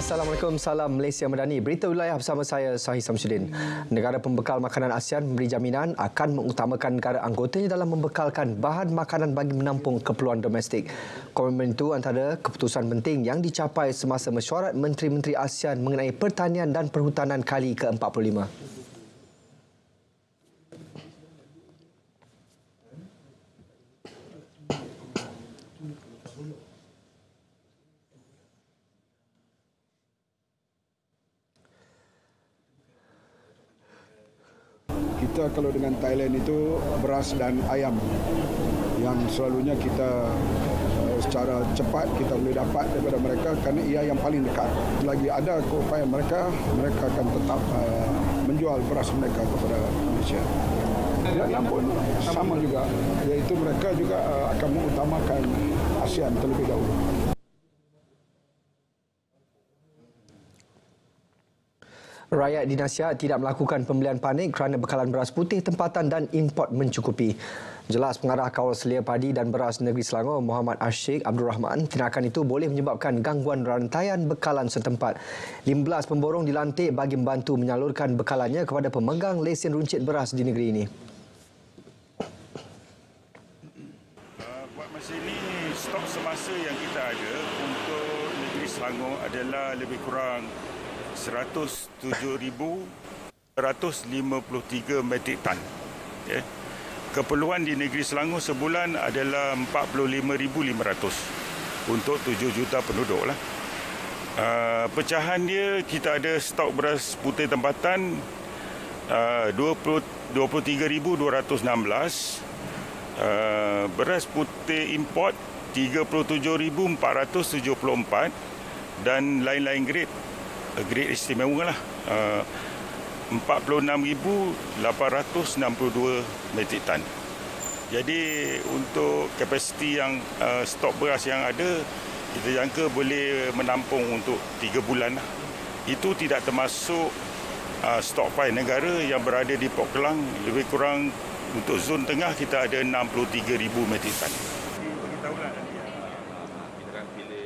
Assalamualaikum, salam Malaysia Madani. Berita wilayah bersama saya, Sahih Samsudin. Negara pembekal makanan ASEAN memberi jaminan akan mengutamakan negara anggotanya dalam membekalkan bahan makanan bagi menampung keperluan domestik. Komitmen itu antara keputusan penting yang dicapai semasa mesyuarat Menteri-Menteri ASEAN mengenai pertanian dan perhutanan kali ke-45. Kita kalau dengan Thailand itu beras dan ayam yang selalunya kita secara cepat kita boleh dapat daripada mereka kerana ia yang paling dekat. Lagi ada keupayaan mereka akan tetap menjual beras mereka kepada Malaysia. Vietnam pun sama juga, iaitu mereka juga akan mengutamakan ASEAN terlebih dahulu. Rakyat dinasihat tidak melakukan pembelian panik kerana bekalan beras putih tempatan dan import mencukupi. Jelas Pengarah Kawal Selia Padi dan Beras Negeri Selangor Muhammad Ashik Abdul Rahman, tindakan itu boleh menyebabkan gangguan rantaian bekalan setempat. 15 pemborong dilantik bagi membantu menyalurkan bekalannya kepada pemegang lesen runcit beras di negeri ini. Buat masa ini, stok semasa yang kita ada untuk negeri Selangor adalah lebih kurang 107,153 metrik tan. Okay. Keperluan di negeri Selangor sebulan adalah 45,500 untuk 7 juta penduduk lah. Pecahan dia, kita ada stok beras putih tempatan 23,216, beras putih import 37,474 dan lain-lain grade istimewa lah, 46,862 metrik tan. Jadi untuk kapasiti yang stok beras yang ada, kita jangka boleh menampung untuk 3 bulan lah. Itu tidak termasuk stokpile negara yang berada di Port Klang. Lebih kurang untuk zon tengah kita ada 63,000 metrik tan.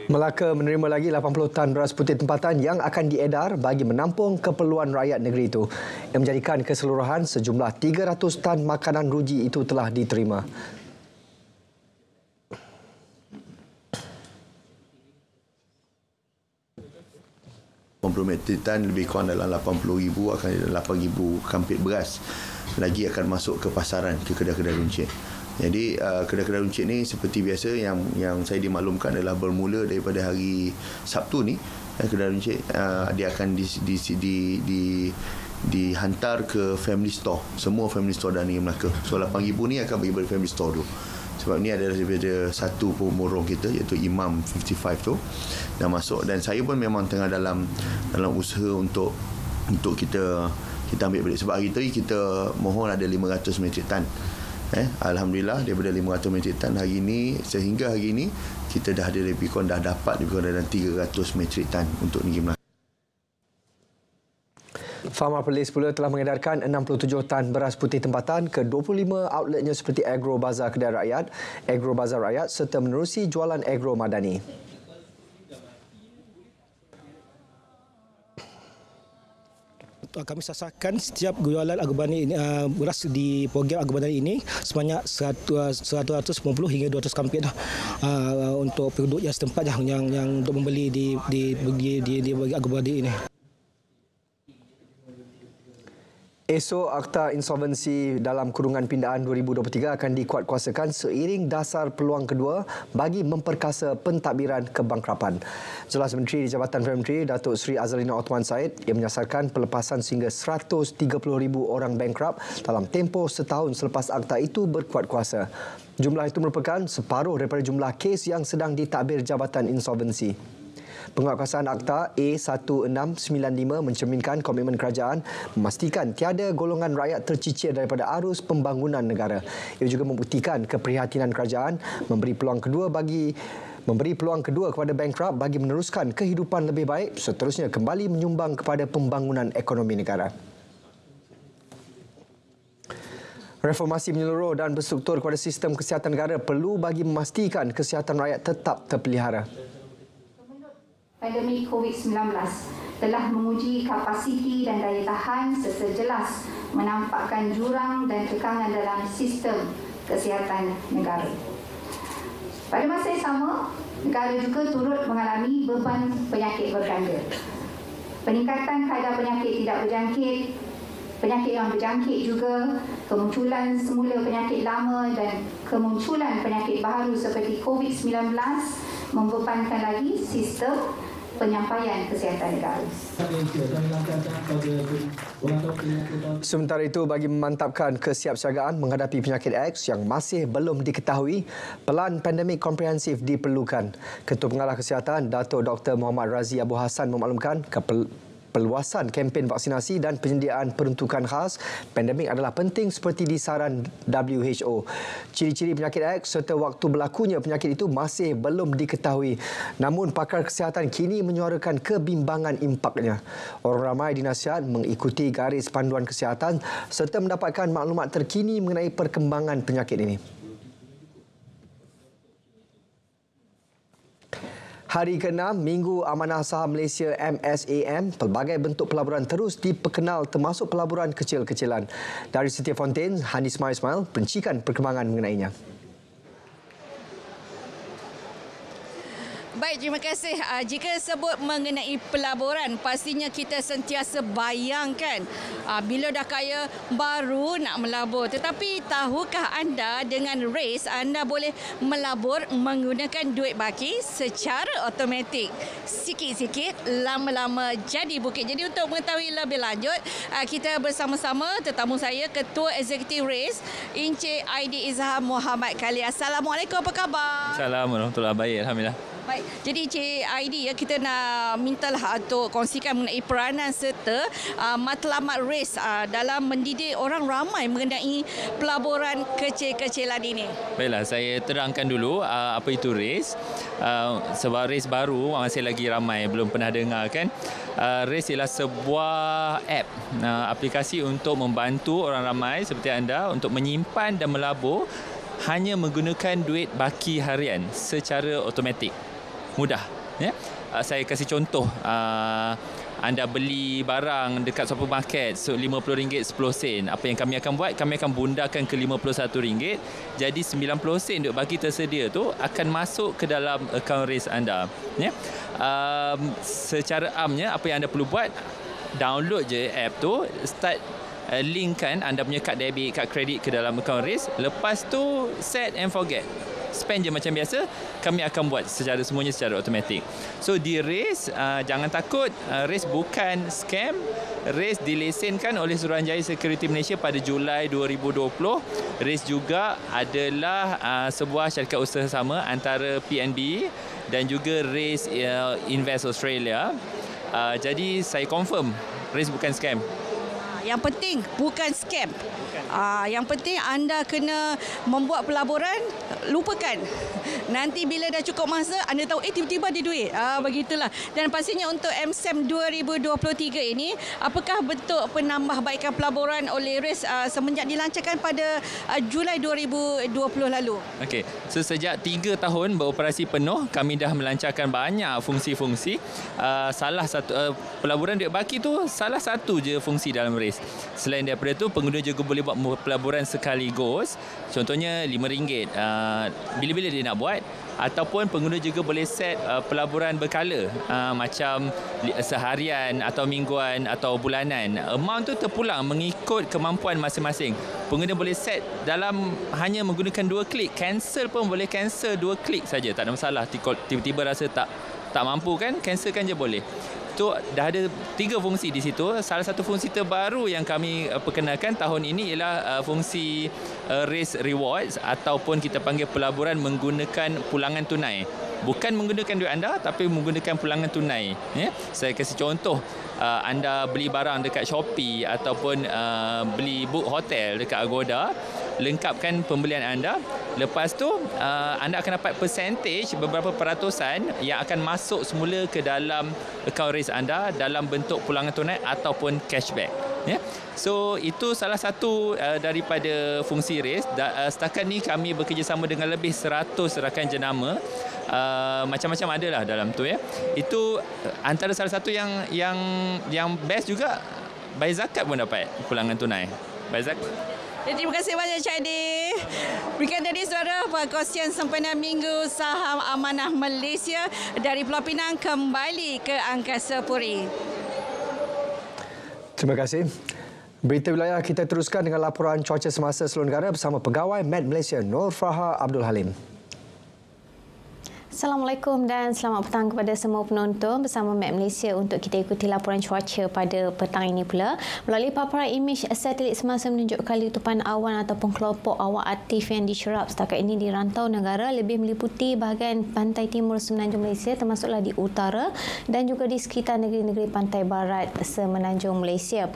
Melaka menerima lagi 80 tan beras putih tempatan yang akan diedar bagi menampung keperluan rakyat negeri itu. Yang menjadikan keseluruhan sejumlah 300 tan makanan ruji itu telah diterima. Metrik tan lebih kurang dalam 80,000, akan ada 8,000 kampit beras lagi akan masuk ke pasaran, ke kedai-kedai runcit. Jadi kedai-kedai runcit ni seperti biasa yang saya dimaklumkan adalah bermula daripada hari Sabtu ni, kedai runcit dia akan dihantar ke family store, semua family store dan negeri Melaka. So 8,000 ni akan bagi pada family store tu. Sebab ni adalah daripada satu pemborong kita, iaitu Imam 55 tu dah masuk, dan saya pun memang tengah dalam usaha untuk kita ambil balik. Sebab hari tadi kita mohon ada 500 metrik tan. Alhamdulillah daripada 500 metrik tan hari ini, sehingga hari ini kita dah ada lebih kurang dah dapat lebih kurang dalam 300 metrik tan untuk negeri Melaka. Farma Perlis pula telah mengedarkan 67 tan beras putih tempatan ke 25 outletnya seperti Agro Bazar Kedai Rakyat, Agro Bazar Rakyat serta menerusi jualan Agro Madani. Kami sasarkan setiap jualan Agrobani ini, beras di program Agrobani ini sebanyak 190 hingga 200 kampit untuk penduduk yang setempat yang untuk membeli di Agrobani ini. Esok, Akta Insolvensi dalam Kurungan Pindaan 2023 akan dikuatkuasakan seiring dasar peluang kedua bagi memperkasa pentadbiran kebangkrapan. Jelas Menteri di Jabatan Perdana Menteri Datuk Seri Azalina Othman Said yang menyasarkan pelepasan sehingga 130,000 orang bankrupt dalam tempoh setahun selepas akta itu berkuat kuasa. Jumlah itu merupakan separuh daripada jumlah kes yang sedang ditadbir Jabatan Insolvensi. Penguatkuasaan Akta A1695 mencerminkan komitmen kerajaan memastikan tiada golongan rakyat tercicir daripada arus pembangunan negara. Ia juga membuktikan keprihatinan kerajaan memberi peluang kedua kepada bankrupt bagi meneruskan kehidupan lebih baik, seterusnya kembali menyumbang kepada pembangunan ekonomi negara. Reformasi menyeluruh dan berstruktur kepada sistem kesihatan negara perlu bagi memastikan kesihatan rakyat tetap terpelihara. Pandemik COVID-19 telah menguji kapasiti dan daya tahan serta jelas menampakkan jurang dan tekangan dalam sistem kesihatan negara. Pada masa yang sama, negara juga turut mengalami beban penyakit berganda. Peningkatan kadar penyakit tidak berjangkit, penyakit yang berjangkit juga, kemunculan semula penyakit lama dan kemunculan penyakit baru seperti COVID-19 membebankan lagi sistem penyampaian kesihatan negara. Sementara itu, bagi memantapkan kesiapsiagaan menghadapi penyakit X yang masih belum diketahui, pelan pandemik komprehensif diperlukan. Ketua Pengarah Kesihatan, Datuk Dr. Muhammad Razi Abu Hassan memaklumkan perluasan kempen vaksinasi dan penyediaan peruntukan khas pandemik adalah penting seperti disaran WHO. Ciri-ciri penyakit X serta waktu berlakunya penyakit itu masih belum diketahui. Namun pakar kesihatan kini menyuarakan kebimbangan impaknya. Orang ramai dinasihat mengikuti garis panduan kesihatan serta mendapatkan maklumat terkini mengenai perkembangan penyakit ini. Hari ke-6 Minggu Amanah Saham Malaysia MSAM, pelbagai bentuk pelaburan terus diperkenal termasuk pelaburan kecil-kecilan. Dari Setia Fontaine, Hani Ismail perincikan perkembangan mengenainya. Baik, terima kasih. Jika sebut mengenai pelaburan, pastinya kita sentiasa bayangkan bila dah kaya baru nak melabur. Tetapi tahukah anda dengan RAIS anda boleh melabur menggunakan duit baki secara automatik. Sikit-sikit, lama-lama jadi bukit. Jadi untuk mengetahui lebih lanjut, kita bersama-sama tetamu saya, Ketua Eksekutif RAIS, Encik Aidi Izhar Muhammad Khalil. Assalamualaikum, apa khabar? Assalamualaikum warahmatullahi wabarakatuh. Alhamdulillah. Baik, jadi Cik Aidi, kita nak mintalah untuk kongsikan mengenai peranan serta matlamat RAIS dalam mendidik orang ramai mengenai pelaburan kecil-kecilan ini. Baiklah, saya terangkan dulu apa itu RAIS. Sebab RAIS baru, masih lagi ramai belum pernah dengar kan. RAIS ialah sebuah app, aplikasi untuk membantu orang ramai seperti anda untuk menyimpan dan melabur hanya menggunakan duit baki harian secara automatik. Mudah, ya. Saya kasih contoh. Anda beli barang dekat supermarket RM50 10 sen. Apa yang kami akan buat? Kami akan bundakan ke RM51. Jadi 90 sen duit baki tersedia tu akan masuk ke dalam akaun RAIS anda, ya. Secara amnya apa yang anda perlu buat, download je app tu, start linkkan anda punya kad debit, kad kredit ke dalam akaun RAIS. Lepas tu set and forget. Spend je macam biasa, kami akan buat semuanya secara automatik. So di RAIS, jangan takut, RAIS bukan scam. RAIS dilesenkan oleh Suruhanjaya Security Malaysia pada Julai 2020. RAIS juga adalah sebuah syarikat usaha sama antara PNB dan juga RAIS Invest Australia. Jadi saya confirm RAIS bukan scam. Yang penting bukan scam. Yang penting anda kena membuat pelaburan, lupakan. Nanti bila dah cukup masa, anda tahu tiba-tiba ada duit. Begitulah. Dan pastinya untuk MSAM 2023 ini, apakah bentuk penambahbaikan pelaburan oleh RAIS semenjak dilancarkan pada Julai 2020 lalu? Okey. So sejak 3 tahun beroperasi penuh, kami dah melancarkan banyak fungsi-fungsi. Salah satu pelaburan duit baki tu salah satu je fungsi dalam RAIS. Selain daripada itu, pengguna juga boleh buat pelaburan sekaligus. Contohnya RM5 bila-bila dia nak buat. Ataupun pengguna juga boleh set pelaburan berkala, macam seharian atau mingguan atau bulanan. Amount tu terpulang mengikut kemampuan masing-masing. Pengguna boleh set dalam hanya menggunakan 2 klik. Cancel pun boleh cancel 2 klik saja, tak ada masalah. Tiba-tiba rasa tak mampu kan, cancelkan je boleh. So, dah ada 3 fungsi di situ. Salah satu fungsi terbaru yang kami perkenalkan tahun ini ialah fungsi RAIS Rewards ataupun kita panggil pelaburan menggunakan pulangan tunai. Bukan menggunakan duit anda tapi menggunakan pulangan tunai. Ya? Saya kasih contoh. Anda beli barang dekat Shopee ataupun beli book hotel dekat Agoda, lengkapkan pembelian anda. Lepas tu anda akan dapat percentage beberapa peratusan yang akan masuk semula ke dalam akaun RAIS anda dalam bentuk pulangan tunai ataupun cashback. Ya. So itu salah satu daripada fungsi RACE. Setakat ni kami bekerjasama dengan lebih 100 rakan jenama. Macam-macam ada lah dalam tu ya. Itu antara salah satu yang best juga, bayar zakat pun dapat pulangan tunai. Bayar zakat. Terima kasih banyak Cik Adi. Berikan tadi saudara perkongsian sempena Minggu Saham Amanah Malaysia dari Pulau Pinang kembali ke Angkasa Puri. Terima kasih. Berita wilayah kita teruskan dengan laporan cuaca semasa seluruh negara bersama pegawai Met Malaysia Nur Farha Abdul Halim. Assalamualaikum dan selamat petang kepada semua penonton bersama Met Malaysia untuk kita ikuti laporan cuaca pada petang ini pula. Melalui paparan imej satelit semasa menunjukkan letupan awan ataupun kelompok awan aktif yang diserap setakat ini di rantau negara lebih meliputi bahagian pantai timur semenanjung Malaysia termasuklah di utara dan juga di sekitar negeri-negeri pantai barat semenanjung Malaysia.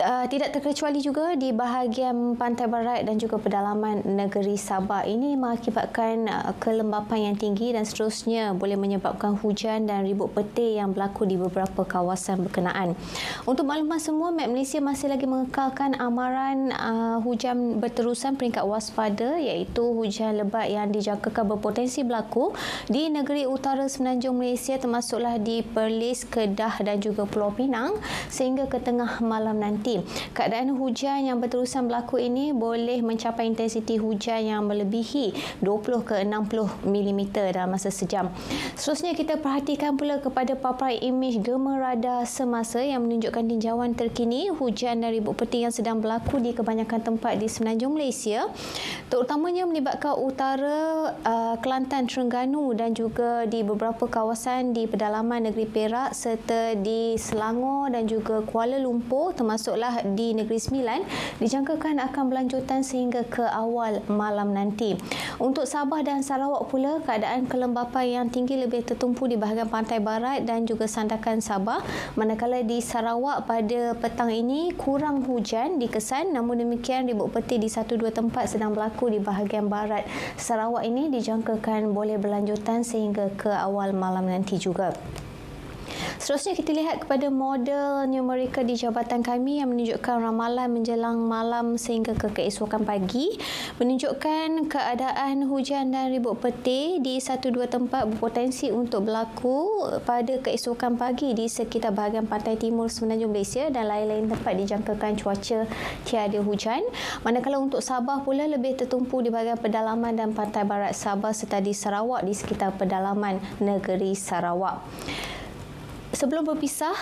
Tidak terkecuali juga di bahagian pantai barat dan juga pedalaman negeri Sabah. Ini mengakibatkan kelembapan yang tinggi dan seterusnya boleh menyebabkan hujan dan ribut petir yang berlaku di beberapa kawasan berkenaan. Untuk maklumat semua, Met Malaysia masih lagi mengekalkan amaran hujan berterusan peringkat waspada iaitu hujan lebat yang dijangkakan berpotensi berlaku di negeri utara semenanjung Malaysia termasuklah di Perlis, Kedah dan juga Pulau Pinang sehingga ke tengah malam nanti. Keadaan hujan yang berterusan berlaku ini boleh mencapai intensiti hujan yang melebihi 20 ke 60 mm dalam masa sejam. Seterusnya kita perhatikan pula kepada paparan imej gema radar semasa yang menunjukkan tinjauan terkini hujan dan ribut petir yang sedang berlaku di kebanyakan tempat di semenanjung Malaysia, terutamanya melibatkan utara Kelantan, Terengganu dan juga di beberapa kawasan di pedalaman negeri Perak serta di Selangor dan juga Kuala Lumpur termasuk di Negeri Sembilan dijangkakan akan berlanjutan sehingga ke awal malam nanti. Untuk Sabah dan Sarawak pula, keadaan kelembapan yang tinggi lebih tertumpu di bahagian pantai barat dan juga sandakan Sabah, manakala di Sarawak pada petang ini kurang hujan dikesan, namun demikian ribut petir di 1-2 tempat sedang berlaku di bahagian barat Sarawak ini dijangkakan boleh berlanjutan sehingga ke awal malam nanti juga. Seterusnya kita lihat kepada model numerika di jabatan kami yang menunjukkan ramalan menjelang malam sehingga ke keesokan pagi, menunjukkan keadaan hujan dan ribut petir di 1-2 tempat berpotensi untuk berlaku pada keesokan pagi di sekitar bahagian pantai timur semenanjung Malaysia dan lain-lain tempat dijangkakan cuaca tiada hujan. Manakala untuk Sabah pula lebih tertumpu di bahagian pedalaman dan pantai barat Sabah serta di Sarawak di sekitar pedalaman negeri Sarawak. Sebelum berpisah,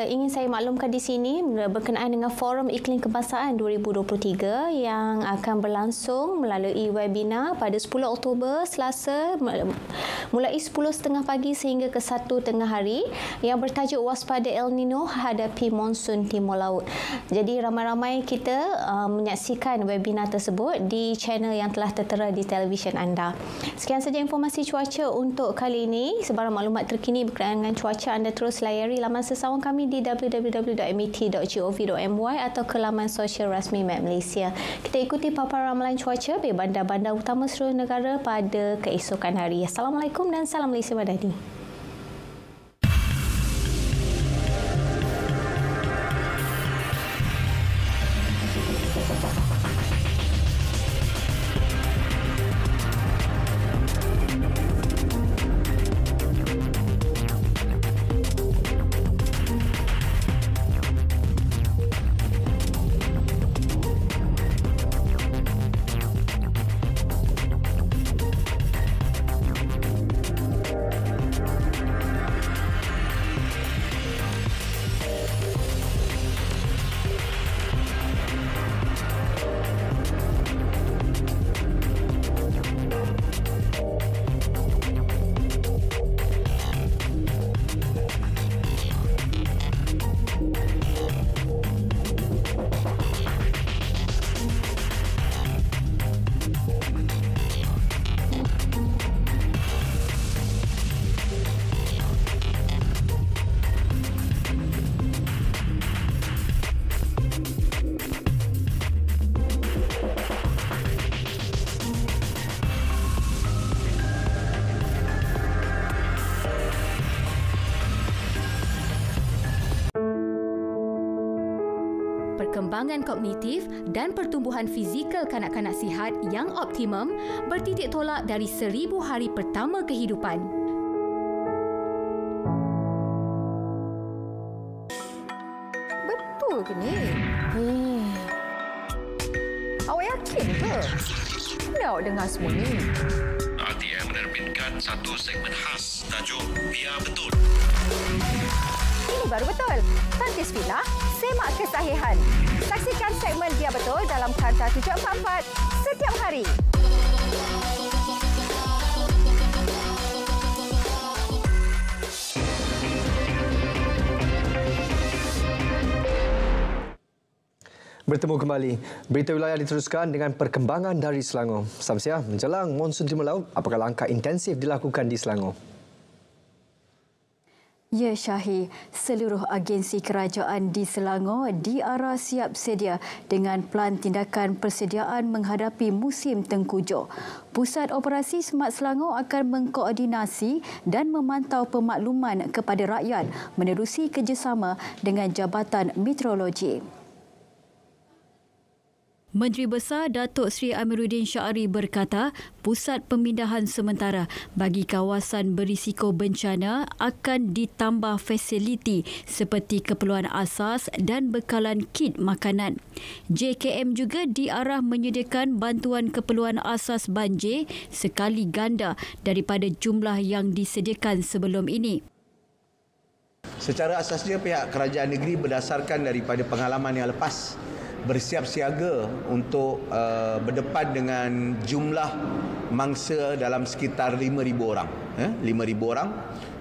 ingin saya maklumkan di sini berkenaan dengan Forum Iklim Kebangsaan 2023 yang akan berlangsung melalui webinar pada 10 Oktober Selasa mulai 10.30 pagi sehingga ke 1 tengah hari yang bertajuk Waspada El Nino Hadapi Monsun Timur Laut. Jadi ramai-ramai kita menyaksikan webinar tersebut di channel yang telah tertera di televisyen anda. Sekian saja informasi cuaca untuk kali ini. Sebarang maklumat terkini berkenaan dengan cuaca anda terus layari laman sesawang kami di www.met.gov.my atau ke laman sosial rasmi Met Malaysia. Kita ikuti paparan ramalan cuaca di bandar-bandar utama seluruh negara pada keesokan hari. Assalamualaikum dan salam Malaysia Madani. perkembangan kognitif dan pertumbuhan fizikal kanak-kanak sihat yang optimum bertitik tolak dari 1000 hari pertama kehidupan. Betul ke ni? Awak yakin ke? Bila awak dengar semua ni? RTM menerbitkan satu segmen khas tajuk Biar Betul. Ini baru betul. Santis Villa, semak kesahihan. Saksikan segmen Biar Betul dalam Carta 744 setiap hari. Bertemu kembali. Berita wilayah diteruskan dengan perkembangan dari Selangor. Selamat siang. Menjelang monsun timur laut, apakah langkah intensif dilakukan di Selangor? Ya Syahi, seluruh agensi kerajaan di Selangor diarah siap sedia dengan pelan tindakan persediaan menghadapi musim tengkujuh. Pusat Operasi Smart Selangor akan mengkoordinasi dan memantau pemakluman kepada rakyat menerusi kerjasama dengan Jabatan Meteorologi. Menteri Besar Datuk Seri Amiruddin Syari berkata, pusat pemindahan sementara bagi kawasan berisiko bencana akan ditambah fasiliti seperti keperluan asas dan bekalan kit makanan. JKM juga diarah menyediakan bantuan keperluan asas banjir sekali ganda daripada jumlah yang disediakan sebelum ini. Secara asasnya pihak kerajaan negeri berdasarkan daripada pengalaman yang lepas bersiap siaga untuk berdepan dengan jumlah mangsa dalam sekitar 5,000 orang. 5,000 orang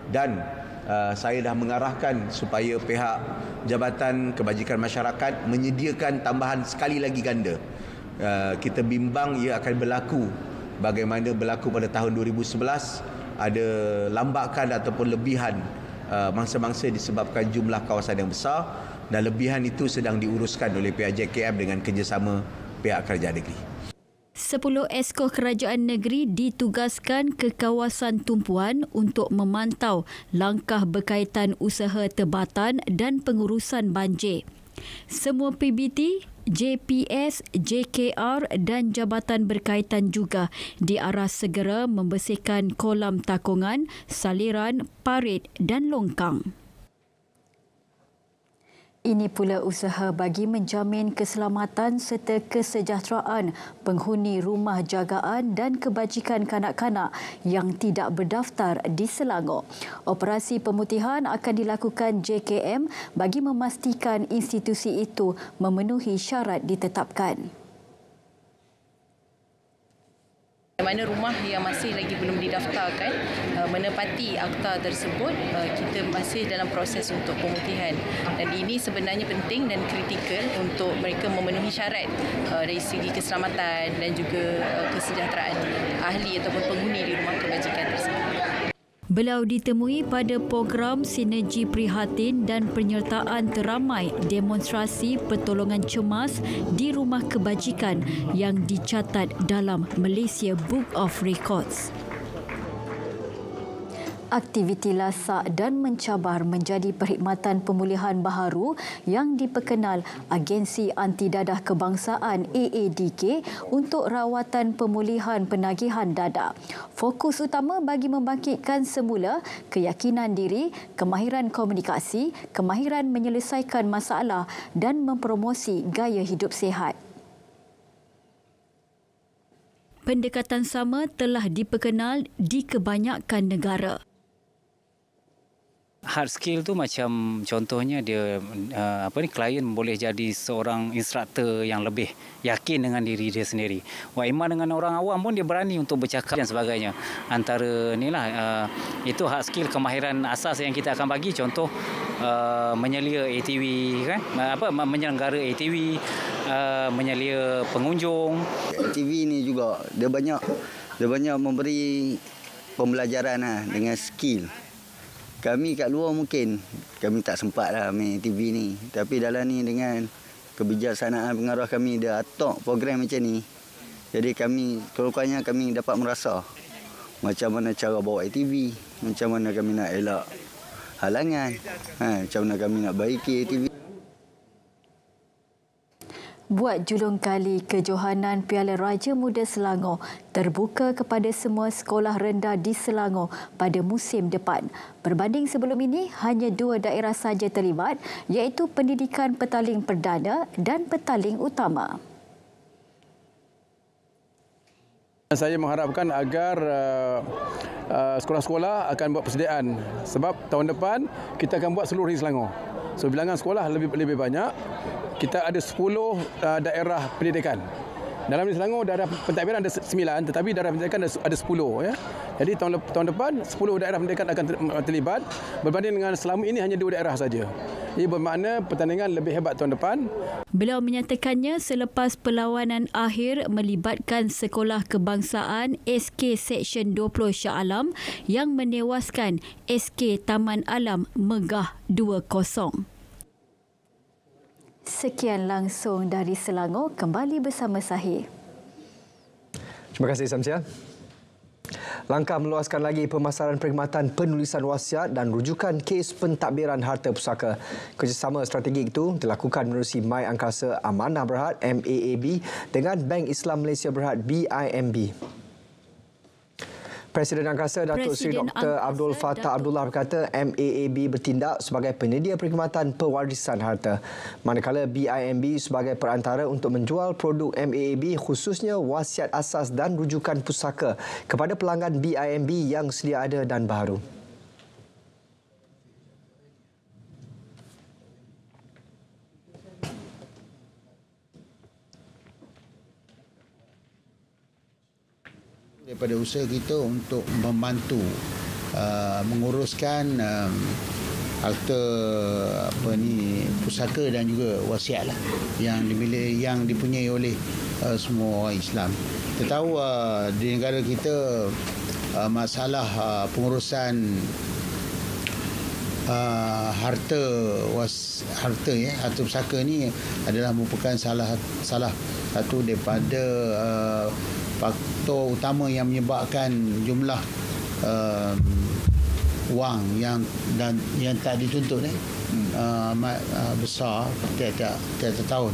dan saya dah mengarahkan supaya pihak Jabatan Kebajikan Masyarakat menyediakan tambahan sekali lagi ganda. Kita bimbang ia akan berlaku bagaimana berlaku pada tahun 2011, ada lambakan ataupun lebihan mangsa-mangsa disebabkan jumlah kawasan yang besar. Dan lebihan itu sedang diuruskan oleh pihak JKM dengan kerjasama pihak kerajaan negeri. 10 esko kerajaan negeri ditugaskan ke kawasan tumpuan untuk memantau langkah berkaitan usaha tebatan dan pengurusan banjir. Semua PBT, JPS, JKR dan jabatan berkaitan juga diarah segera membersihkan kolam takungan, saliran, parit dan longkang. Ini pula usaha bagi menjamin keselamatan serta kesejahteraan penghuni rumah jagaan dan kebajikan kanak-kanak yang tidak berdaftar di Selangor. Operasi pemutihan akan dilakukan JKM bagi memastikan institusi itu memenuhi syarat ditetapkan. Mana rumah yang masih lagi belum didaftarkan menepati akta tersebut, kita masih dalam proses untuk pemutihan, dan ini sebenarnya penting dan kritikal untuk mereka memenuhi syarat dari segi keselamatan dan juga kesejahteraan ahli ataupun penghuni di rumah kebajikan tersebut. Beliau ditemui pada program Sinergi Prihatin dan penyertaan teramai demonstrasi pertolongan cemas di rumah kebajikan yang dicatat dalam Malaysia Book of Records. Aktiviti lasak dan mencabar menjadi perkhidmatan pemulihan baharu yang diperkenal Agensi Anti Dadah Kebangsaan AADK untuk rawatan pemulihan penagihan dadah. Fokus utama bagi membangkitkan semula keyakinan diri, kemahiran komunikasi, kemahiran menyelesaikan masalah dan mempromosi gaya hidup sihat. Pendekatan sama telah diperkenal di kebanyakan negara. Hard skill tu macam contohnya dia klien boleh jadi seorang instruktor yang lebih yakin dengan diri dia sendiri. Iman dengan orang awam pun dia berani untuk bercakap dan sebagainya. Antara inilah itu hard skill, kemahiran asas yang kita akan bagi, contoh menyelia ATV kan, menyelenggara ATV, menyelia pengunjung. ATV ni juga dia banyak memberi pembelajaran dengan skill. Kami kat luar mungkin kami tak sempat lah main TV ni. Tapi dalam ni dengan kebijaksanaan pengarah kami dia atok program macam ni. Jadi kami kerukuannya kami dapat merasa macam mana cara bawa ATV, macam mana kami nak elak halangan, macam mana kami nak baiki ATV. Buat julung kali kejohanan Piala Raja Muda Selangor terbuka kepada semua sekolah rendah di Selangor pada musim depan. Berbanding sebelum ini, hanya 2 daerah saja terlibat, iaitu Pendidikan Petaling Perdana dan Petaling Utama. Saya mengharapkan agar sekolah-sekolah akan buat persediaan sebab tahun depan kita akan buat seluruh di Selangor. So bilangan sekolah lebih banyak. Kita ada 10 daerah pendidikan. Dalam Selangor daerah pentadbiran ada 9 tetapi daerah pendidikan ada 10 ya. Jadi tahun depan 10 daerah pendidikan akan terlibat berbanding dengan selama ini hanya 2 daerah saja. Ini bermakna pertandingan lebih hebat tahun depan. Beliau menyatakannya selepas perlawanan akhir melibatkan Sekolah Kebangsaan SK Seksyen 20 Shah Alam yang menewaskan SK Taman Alam Megah 2-0. Sekian langsung dari Selangor, kembali bersama Sahih. Terima kasih Samsia. Langkah meluaskan lagi pemasaran perkhidmatan penulisan wasiat dan rujukan kes pentadbiran harta pusaka. Kerjasama strategik itu dilakukan menerusi My Angkasa Amanah Berhad MAAB dengan Bank Islam Malaysia Berhad BIMB. Presiden Angkasa Datuk Seri Dr. Abdul Fattah Abdullah berkata MAAB bertindak sebagai penyedia perkhidmatan pewarisan harta, manakala BIMB sebagai perantara untuk menjual produk MAAB khususnya wasiat asas dan rujukan pusaka kepada pelanggan BIMB yang sedia ada dan baharu. Daripada usaha kita untuk membantu menguruskan harta pusaka dan juga wasiat lah yang dipunyai oleh semua orang Islam. Kita tahu di negara kita masalah pengurusan harta pusaka ni adalah merupakan salah satu daripada faktor utama yang menyebabkan jumlah wang yang tak dituntut amat besar tiap tahun.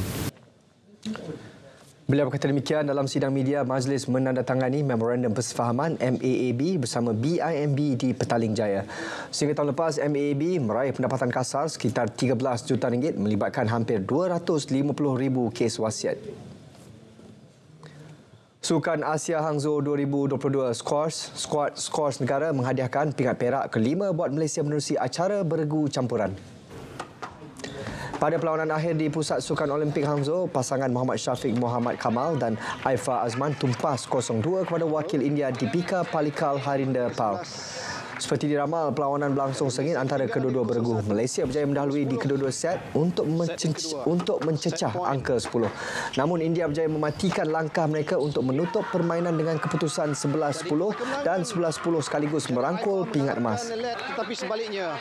Beliau berkata demikian dalam sidang media Majlis menandatangani memorandum persefahaman MAAB bersama BIMB di Petaling Jaya. Sehingga tahun lepas, MAAB meraih pendapatan kasar sekitar 13 juta ringgit melibatkan hampir 250,000 kes wasiat. Sukan Asia Hangzhou 2022 skuad skors negara menghadiahkan pingat perak ke-5 buat Malaysia menerusi acara beregu campuran. Pada perlawanan akhir di Pusat Sukan Olimpik Hangzhou, pasangan Muhammad Syafiq Muhammad Kamal dan Aifa Azman tumpas 0-2 kepada wakil India Deepika Pallikal Harinder Pal. Seperti diramal, perlawanan berlangsung sengit antara kedua-dua beregu. Malaysia berjaya mendahului di kedua-dua set untuk mencecah angka 10. Namun India berjaya mematikan langkah mereka untuk menutup permainan dengan keputusan 11-10 dan 11-10 sekaligus merangkul pingat emas. Tetapi sebaliknya,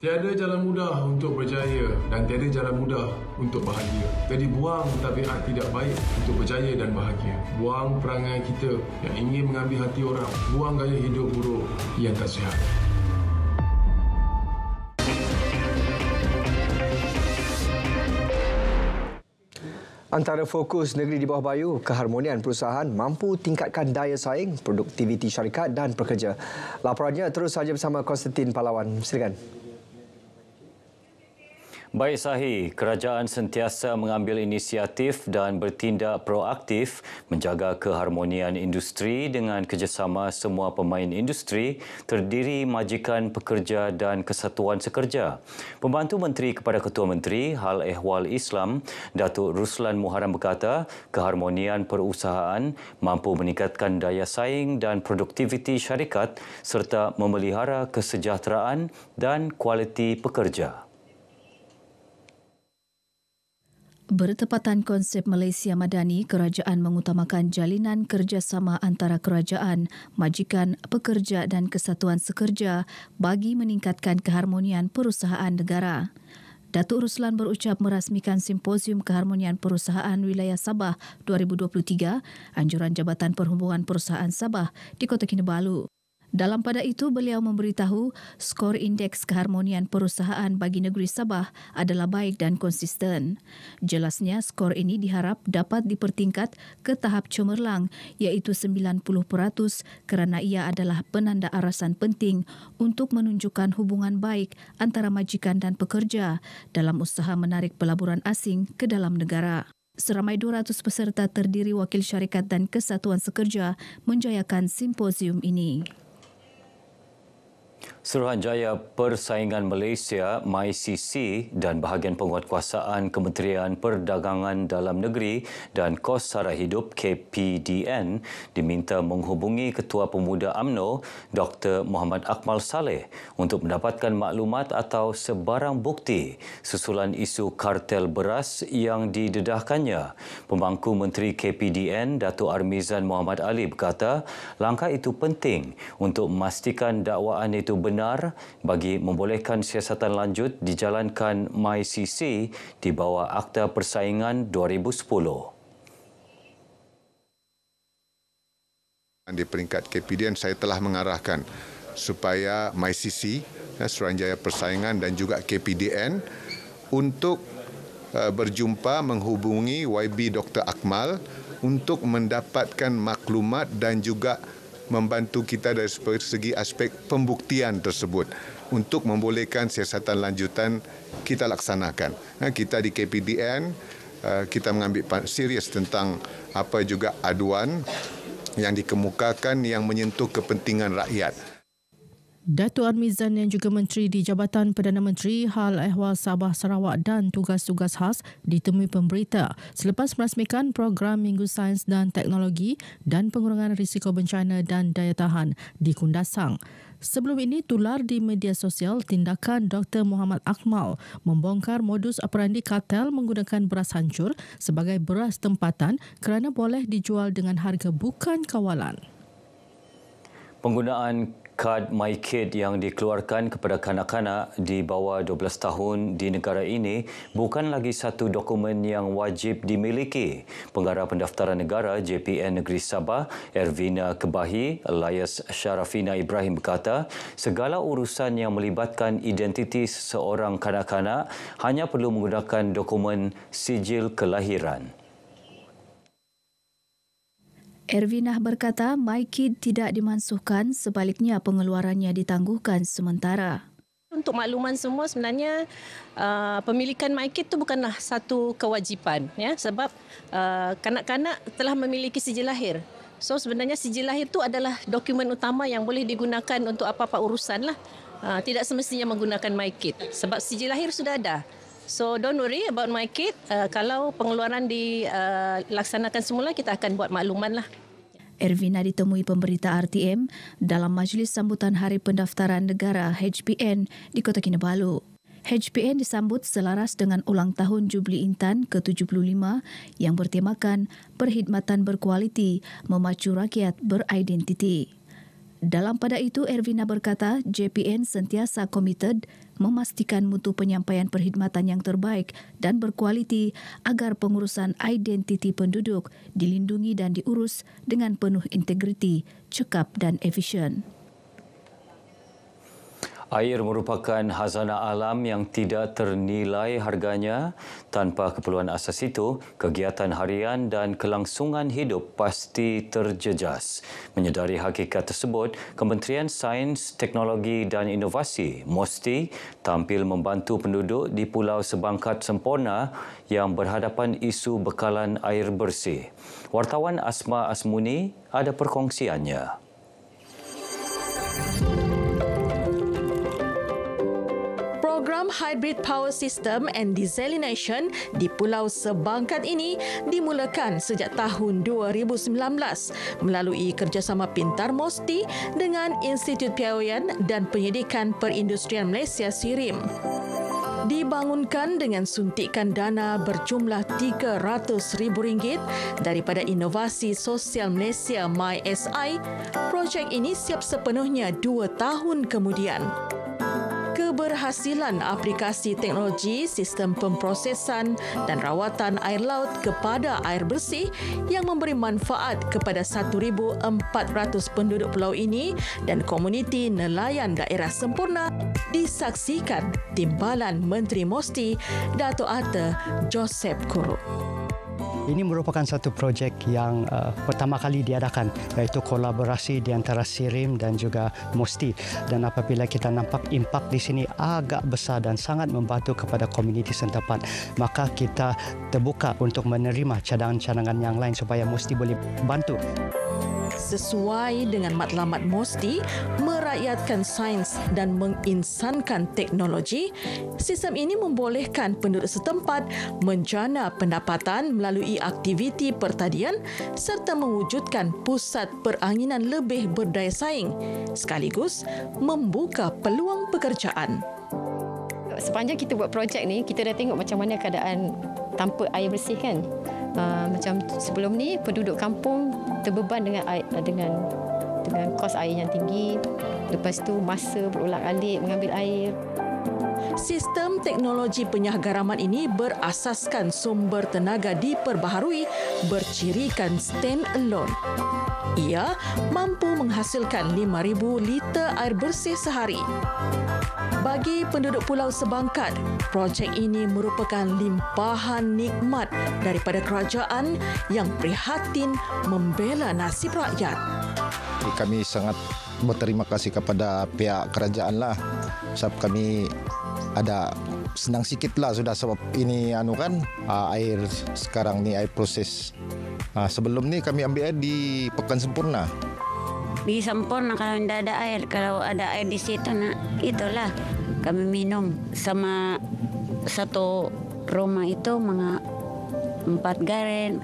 tiada jalan mudah untuk berjaya dan tiada jalan mudah untuk bahagia. Jadi buang tabiat tidak baik untuk berjaya dan bahagia. Buang perangai kita yang ingin mengambil hati orang. Buang gaya hidup buruk yang tak sihat. Antara fokus negeri di bawah bayu, keharmonian perusahaan mampu tingkatkan daya saing, produktiviti syarikat dan pekerja. Laporannya terus saja bersama Konstantin Pahlawan. Silakan. Baik Sahi, kerajaan sentiasa mengambil inisiatif dan bertindak proaktif menjaga keharmonian industri dengan kerjasama semua pemain industri terdiri majikan pekerja dan kesatuan sekerja. Pembantu Menteri kepada Ketua Menteri Hal Ehwal Islam, Datuk Ruslan Muharram berkata, keharmonian perusahaan mampu meningkatkan daya saing dan produktiviti syarikat serta memelihara kesejahteraan dan kualiti pekerja. Bertepatan konsep Malaysia Madani, kerajaan mengutamakan jalinan kerjasama antara kerajaan, majikan, pekerja dan kesatuan sekerja bagi meningkatkan keharmonian perusahaan negara. Datuk Ruslan berucap merasmikan Simposium Keharmonian Perusahaan Wilayah Sabah 2023, anjuran Jabatan Perhubungan Perusahaan Sabah di Kota Kinabalu. Dalam pada itu, beliau memberitahu skor indeks keharmonian perusahaan bagi negeri Sabah adalah baik dan konsisten. Jelasnya, skor ini diharap dapat dipertingkat ke tahap cemerlang iaitu 90% kerana ia adalah penanda arasan penting untuk menunjukkan hubungan baik antara majikan dan pekerja dalam usaha menarik pelaburan asing ke dalam negara. Seramai 200 peserta terdiri wakil syarikat dan kesatuan sekerja menjayakan simposium ini. Suruhanjaya Persaingan Malaysia MyCC dan bahagian penguatkuasaan Kementerian Perdagangan Dalam Negeri dan Kos Sara Hidup KPDN diminta menghubungi Ketua Pemuda UMNO Dr. Muhammad Akmal Saleh untuk mendapatkan maklumat atau sebarang bukti susulan isu kartel beras yang didedahkannya. Pemangku Menteri KPDN Datuk Armizan Muhammad Ali berkata langkah itu penting untuk memastikan dakwaan itu benar bagi membolehkan siasatan lanjut dijalankan MyCC di bawah Akta Persaingan 2010. Di peringkat KPDN, saya telah mengarahkan supaya MyCC, Suruhanjaya Persaingan dan juga KPDN untuk berjumpa menghubungi YB Dr. Akmal untuk mendapatkan maklumat dan juga membantu kita dari segi aspek pembuktian tersebut untuk membolehkan siasatan lanjutan kita laksanakan. Kita di KPDN, kita mengambil serius tentang apa juga aduan yang dikemukakan yang menyentuh kepentingan rakyat. Datuk Armizan yang juga Menteri di Jabatan Perdana Menteri Hal Ehwal Sabah Sarawak dan tugas-tugas khas ditemui pemberita selepas merasmikan program Minggu Sains dan Teknologi dan Pengurangan Risiko Bencana dan Daya Tahan di Kundasang. Sebelum ini, tular di media sosial tindakan Dr. Muhammad Akmal membongkar modus operandi kartel menggunakan beras hancur sebagai beras tempatan kerana boleh dijual dengan harga bukan kawalan. Penggunaan kad MyKid yang dikeluarkan kepada kanak-kanak di bawah 12 tahun di negara ini bukan lagi satu dokumen yang wajib dimiliki. Pengarah Pendaftaran Negara JPN Negeri Sabah, Ervina Kebahi, alias Syarafina Ibrahim berkata, segala urusan yang melibatkan identiti seseorang kanak-kanak hanya perlu menggunakan dokumen sijil kelahiran. Ervinah berkata MyKid tidak dimansuhkan, sebaliknya pengeluarannya ditangguhkan sementara. Untuk makluman semua, sebenarnya pemilikan MyKid itu bukanlah satu kewajipan, ya, sebab kanak-kanak telah memiliki sijil lahir. So sebenarnya sijil lahir itu adalah dokumen utama yang boleh digunakan untuk apa-apa urusan lah. Tidak semestinya menggunakan MyKid sebab sijil lahir sudah ada. So don't worry about MyKid. Kalau pengeluaran dilaksanakan semula, kita akan buat makluman lah. Ervina ditemui pemberita RTM dalam majlis sambutan Hari Pendaftaran Negara HPN di Kota Kinabalu. HPN disambut selaras dengan ulang tahun Jubli Intan ke-75 yang bertemakan perkhidmatan berkualiti, memacu rakyat beridentiti. Dalam pada itu, Ervina berkata JPN sentiasa komited memastikan mutu penyampaian perkhidmatan yang terbaik dan berkualiti agar pengurusan identiti penduduk dilindungi dan diurus dengan penuh integriti, cekap dan efisien. Air merupakan hazanah alam yang tidak ternilai harganya. Tanpa keperluan asas itu, kegiatan harian dan kelangsungan hidup pasti terjejas. Menyedari hakikat tersebut, Kementerian Sains, Teknologi dan Inovasi MOSTI tampil membantu penduduk di Pulau Sebangkat Semporna yang berhadapan isu bekalan air bersih. Wartawan Asma Asmuni ada perkongsiannya. Program Hybrid Power System and Desalination di Pulau Sebangkat ini dimulakan sejak tahun 2019 melalui kerjasama pintar MOSTI dengan Institut Piawaian dan Penyidikan Perindustrian Malaysia SIRIM. Dibangunkan dengan suntikan dana berjumlah RM300,000 daripada Inovasi Sosial Malaysia MySI, projek ini siap sepenuhnya 2 tahun kemudian. Keberhasilan aplikasi teknologi sistem pemprosesan dan rawatan air laut kepada air bersih yang memberi manfaat kepada 1,400 penduduk pulau ini dan komuniti nelayan daerah Semporna disaksikan Timbalan Menteri MOSTI Dato' Ata Joseph Kuro. Ini merupakan satu projek yang pertama kali diadakan, iaitu kolaborasi di antara SIRIM dan juga MOSTI. Dan apabila kita nampak impak di sini agak besar dan sangat membantu kepada komuniti setempat, maka kita terbuka untuk menerima cadangan-cadangan yang lain supaya MOSTI boleh bantu. Sesuai dengan matlamat MOSTI, merakyatkan sains dan menginsankan teknologi, sistem ini membolehkan penduduk setempat menjana pendapatan melalui aktiviti pertanian serta mewujudkan pusat peranginan lebih berdaya saing, sekaligus membuka peluang pekerjaan. Sepanjang kita buat projek ni, kita dah tengok macam mana keadaan tanpa air bersih kan. Macam sebelum ni penduduk kampung terbeban dengan kos air yang tinggi. Lepas tu masa berulang-alik mengambil air. Sistem teknologi penyahgaraman ini berasaskan sumber tenaga diperbaharui bercirikan stand alone. Ia mampu menghasilkan 5,000 liter air bersih sehari. Bagi penduduk Pulau Sebangkat, projek ini merupakan limpahan nikmat daripada kerajaan yang prihatin membela nasib rakyat. Kami sangat berterima kasih kepada pihak kerajaan lah. Sebab kami ada senang sikit lah sudah sebab ini air sekarang ni air proses. Sebelum ni kami ambil air di Pekan Semporna. Di Semporna kalau tidak ada air, kalau ada air di situ, itulah kami minum sama satu rumah itu 4 galen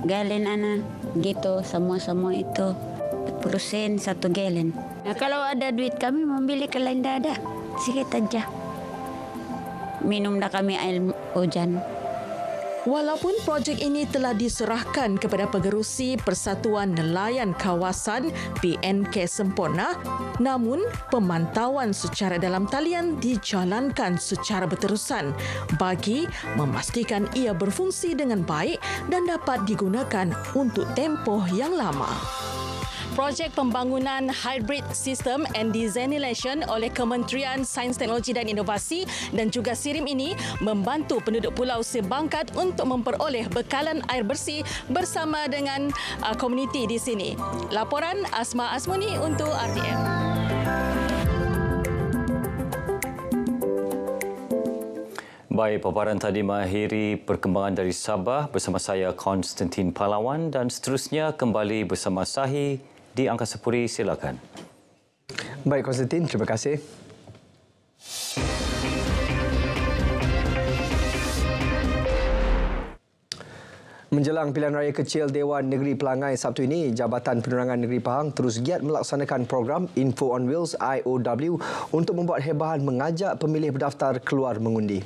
gitu semua itu 10% 1 galen. Nah, kalau ada duit kami membeli, kalau tidak ada sikit aja. Minum dah kami air hujan. Walaupun projek ini telah diserahkan kepada Pengerusi Persatuan Nelayan Kawasan PNK Semporna, namun pemantauan secara dalam talian dijalankan secara berterusan bagi memastikan ia berfungsi dengan baik dan dapat digunakan untuk tempoh yang lama. Projek pembangunan Hybrid System and Desalination oleh Kementerian Sains, Teknologi dan Inovasi dan juga SIRIM ini membantu penduduk Pulau Sebangkat untuk memperoleh bekalan air bersih bersama dengan komuniti di sini. Laporan Asma Asmuni untuk RTM. Baik, paparan tadi mengakhiri perkembangan dari Sabah bersama saya Konstantin Palawan dan seterusnya kembali bersama Sahi di Angkasa Puri. Silakan. Baik Konstantin, terima kasih. Menjelang pilihan raya kecil Dewan Negeri Pelangai Sabtu ini, Jabatan Penerangan Negeri Pahang terus giat melaksanakan program Info on Wheels IOW untuk membuat hebahan mengajak pemilih berdaftar keluar mengundi.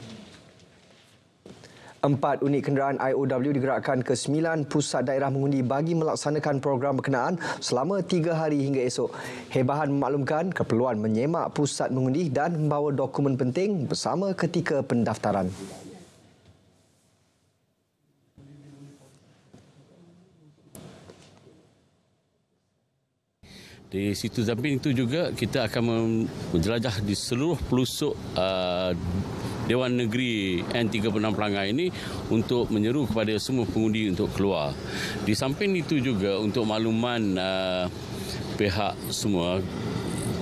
4 unit kenderaan IOW digerakkan ke 9 pusat daerah mengundi bagi melaksanakan program berkenaan selama 3 hari hingga esok. Hebahan memaklumkan keperluan menyemak pusat mengundi dan membawa dokumen penting bersama ketika pendaftaran. Di situ samping itu juga kita akan menjelajah di seluruh pelosok Dewan Negeri N36 Pelangai ini untuk menyeru kepada semua pengundi untuk keluar. Di samping itu juga untuk makluman pihak semua,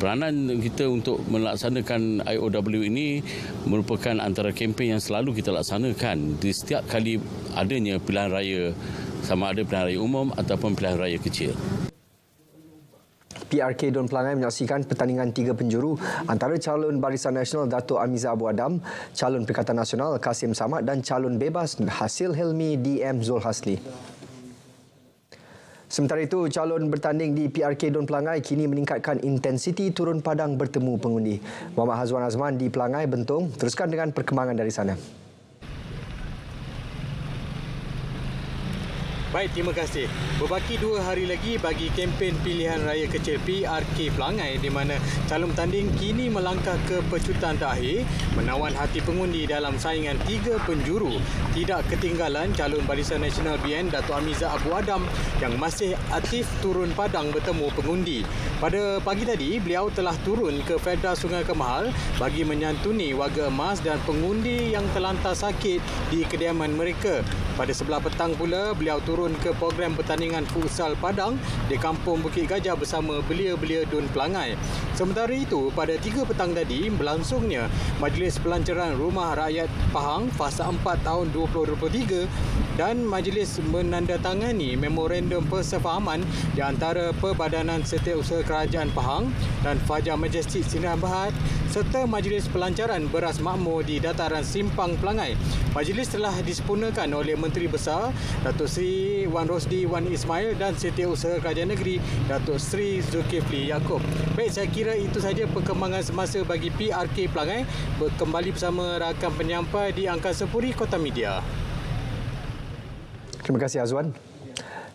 peranan kita untuk melaksanakan IOW ini merupakan antara kempen yang selalu kita laksanakan di setiap kali adanya pilihan raya, sama ada pilihan raya umum ataupun pilihan raya kecil. PRK Don Pelangai menyaksikan pertandingan 3 penjuru antara calon Barisan Nasional Dato' Amiza Abu Adam, calon Perikatan Nasional Kasim Samad dan calon bebas Hasil Helmi DM Zul Hasli. Sementara itu, calon bertanding di PRK Don Pelangai kini meningkatkan intensiti turun padang bertemu pengundi. Muhammad Hazwan Azman di Pelangai, Bentong, teruskan dengan perkembangan dari sana. Baik, terima kasih. Berbaki 2 hari lagi bagi kempen pilihan raya kecil PRK Pelangai di mana calon bertanding kini melangkah ke pecutan terakhir menawan hati pengundi dalam saingan 3 penjuru. Tidak ketinggalan calon Barisan Nasional BN Dato' Amiza Abu Adam yang masih aktif turun padang bertemu pengundi. Pada pagi tadi, beliau telah turun ke Fedra Sungai Kemahal bagi menyantuni warga emas dan pengundi yang terlantar sakit di kediaman mereka. Pada sebelah petang pula, beliau turun ke program pertandingan futsal Padang di Kampung Bukit Gajah bersama belia-belia Don Pelangai. Sementara itu, pada 3 petang tadi berlangsungnya Majlis Pelancaran Rumah Rakyat Pahang Fasa 4 tahun 2023 dan majlis menandatangani memorandum persefahaman di antara Perbadanan Setiausaha Kerajaan Pahang dan Fajar Majestic Sdn Bhd serta Majlis Pelancaran Beras Makmur di Dataran Simpang Pelangai. Majlis telah disempurnakan oleh Menteri Besar Datuk Seri Wan Rosdi Wan Ismail dan Setiausaha Kerajaan Negeri Datuk Seri Zulkifli Yaakob. Baik, saya kira itu sahaja perkembangan semasa bagi PRK Pelangai. Kembali bersama rakan penyampai di Angkasa Puri Kota Media. Terima kasih Azwan.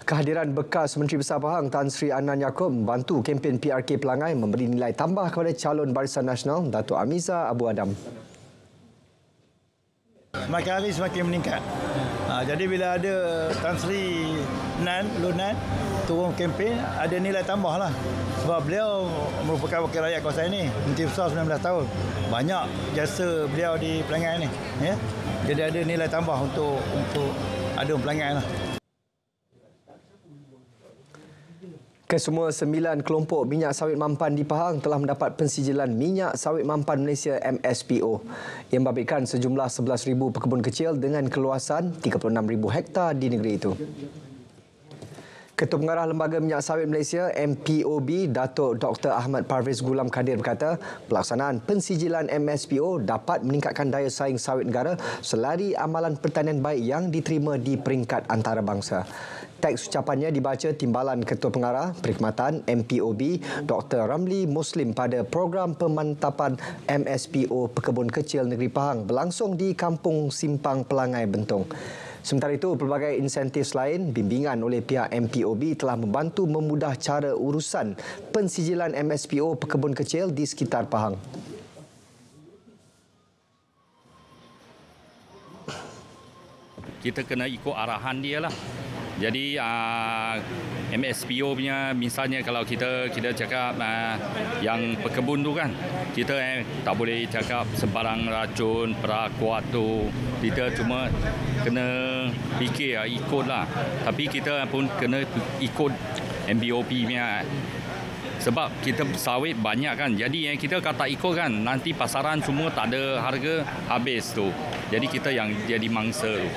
Kehadiran bekas Menteri Besar Pahang Tan Sri Anan Yaakob membantu kempen PRK Pelangai memberi nilai tambah kepada calon Barisan Nasional Dato' Amiza Abu Adam. Semakin hari semakin meningkat. Jadi bila ada Tan Sri Lunan turun kempen, ada nilai tambah lah. Sebab beliau merupakan wakil rakyat kawasan ini, Menteri Besar 19 tahun. Banyak jasa beliau di Pelangai ini. Ya? Jadi ada nilai tambah untuk ada Pelangai lah. Kesemua 9 kelompok minyak sawit mampan di Pahang telah mendapat pensijilan minyak sawit mampan Malaysia MSPO yang membabitkan sejumlah 11,000 pekebun kecil dengan keluasan 36,000 hektar di negeri itu. Ketua Pengarah Lembaga Minyak Sawit Malaysia MPOB, Datuk Dr. Ahmad Parvez Gulam Kadir berkata, pelaksanaan pensijilan MSPO dapat meningkatkan daya saing sawit negara selari amalan pertanian baik yang diterima di peringkat antarabangsa. Teks ucapannya dibaca Timbalan Ketua Pengarah Perkhidmatan MPOB Dr. Ramli Muslim pada program pemantapan MSPO Pekebun Kecil Negeri Pahang berlangsung di Kampung Simpang Pelangai, Bentong. Sementara itu, pelbagai insentif lain bimbingan oleh pihak MPOB telah membantu memudah cara urusan pensijilan MSPO Pekebun Kecil di sekitar Pahang. Kita kena ikut arahan dia lah. Jadi MSPO punya, misalnya kalau kita cakap yang pekebun tu kan, kita tak boleh cakap sembarang racun, perakuat tu. Kita cuma kena fikir ikutlah. Tapi kita pun kena ikut MBOP punya. Sebab kita sawit banyak kan. Jadi kita kata ikut kan, nanti pasaran semua tak ada harga, habis tu. Jadi kita yang jadi mangsa tu.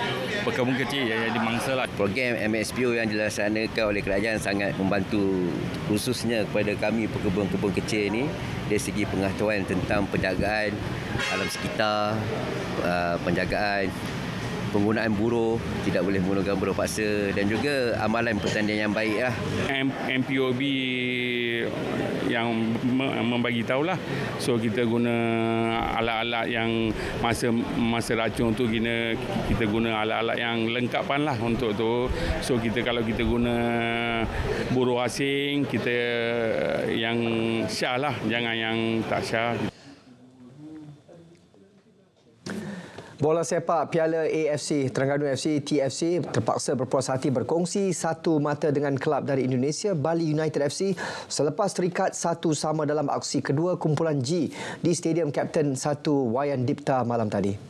Pekebun kecil yang jadi mangsa lah. Program MSPO yang dilaksanakan oleh kerajaan sangat membantu khususnya kepada kami pekebun-kebun kecil ini dari segi pengetahuan tentang penjagaan alam sekitar, penjagaan penggunaan buruh, tidak boleh menggunakan buruh paksa dan juga amalan pertanian yang baik lah. MPOB yang membagi tahulah. So kita guna alat-alat yang masa racun tu kita guna alat-alat yang lengkapan lah untuk tu. So kalau kita guna buruh asing, kita yang syah lah, jangan yang tak syah. Bola sepak Piala AFC, Terengganu FC, TFC terpaksa berpuas hati berkongsi satu mata dengan kelab dari Indonesia, Bali United FC, selepas terikat 1-1 dalam aksi kedua kumpulan G di Stadium Kapten 1 Wayan Dipta malam tadi.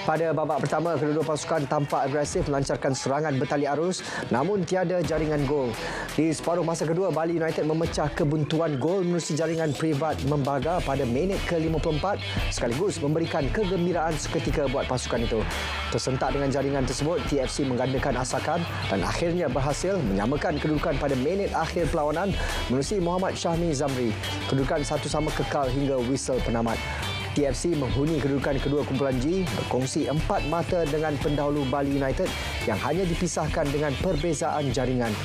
Pada babak pertama, kedua-dua pasukan tampak agresif melancarkan serangan bertali arus namun tiada jaringan gol. Di separuh masa kedua, Bali United memecah kebuntuan gol menerusi jaringan privat Membaga pada minit ke-54 sekaligus memberikan kegembiraan seketika buat pasukan itu. Tersentak dengan jaringan tersebut, TFC menggandakan asakan dan akhirnya berhasil menyamakan kedudukan pada minit akhir perlawanan menerusi Muhammad Syahmi Zamri. Kedudukan 1-1 kekal hingga whistle penamat. TFC menghuni kedudukan kedua kumpulan G berkongsi 4 mata dengan pendahulu Bali United yang hanya dipisahkan dengan perbezaan jaringan.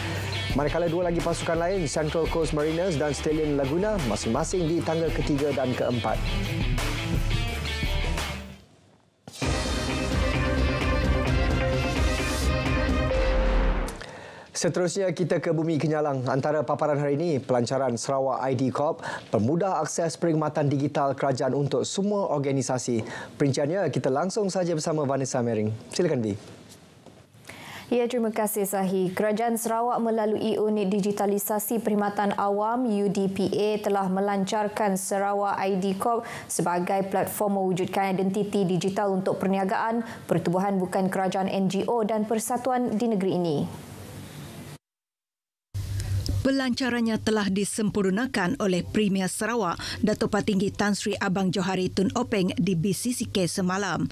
Manakala dua lagi pasukan lain, Central Coast Mariners dan Stallion Laguna masing-masing di tangga ketiga dan keempat. Seterusnya kita ke Bumi Kenyalang. Antara paparan hari ini, pelancaran Sarawak ID Corp permudah akses perkhidmatan digital kerajaan untuk semua organisasi. Perinciannya kita langsung saja bersama Vanessa Mering. Silakan Vi. Ya, terima kasih Zahi. Kerajaan Sarawak melalui Unit Digitalisasi Perkhidmatan Awam UDPA telah melancarkan Sarawak ID Corp sebagai platform mewujudkan identiti digital untuk perniagaan, pertubuhan bukan kerajaan NGO dan persatuan di negeri ini. Pelancarannya telah disempurnakan oleh Premier Sarawak, Dato' Patinggi Tan Sri Abang Johari Tun Openg di BCCK semalam.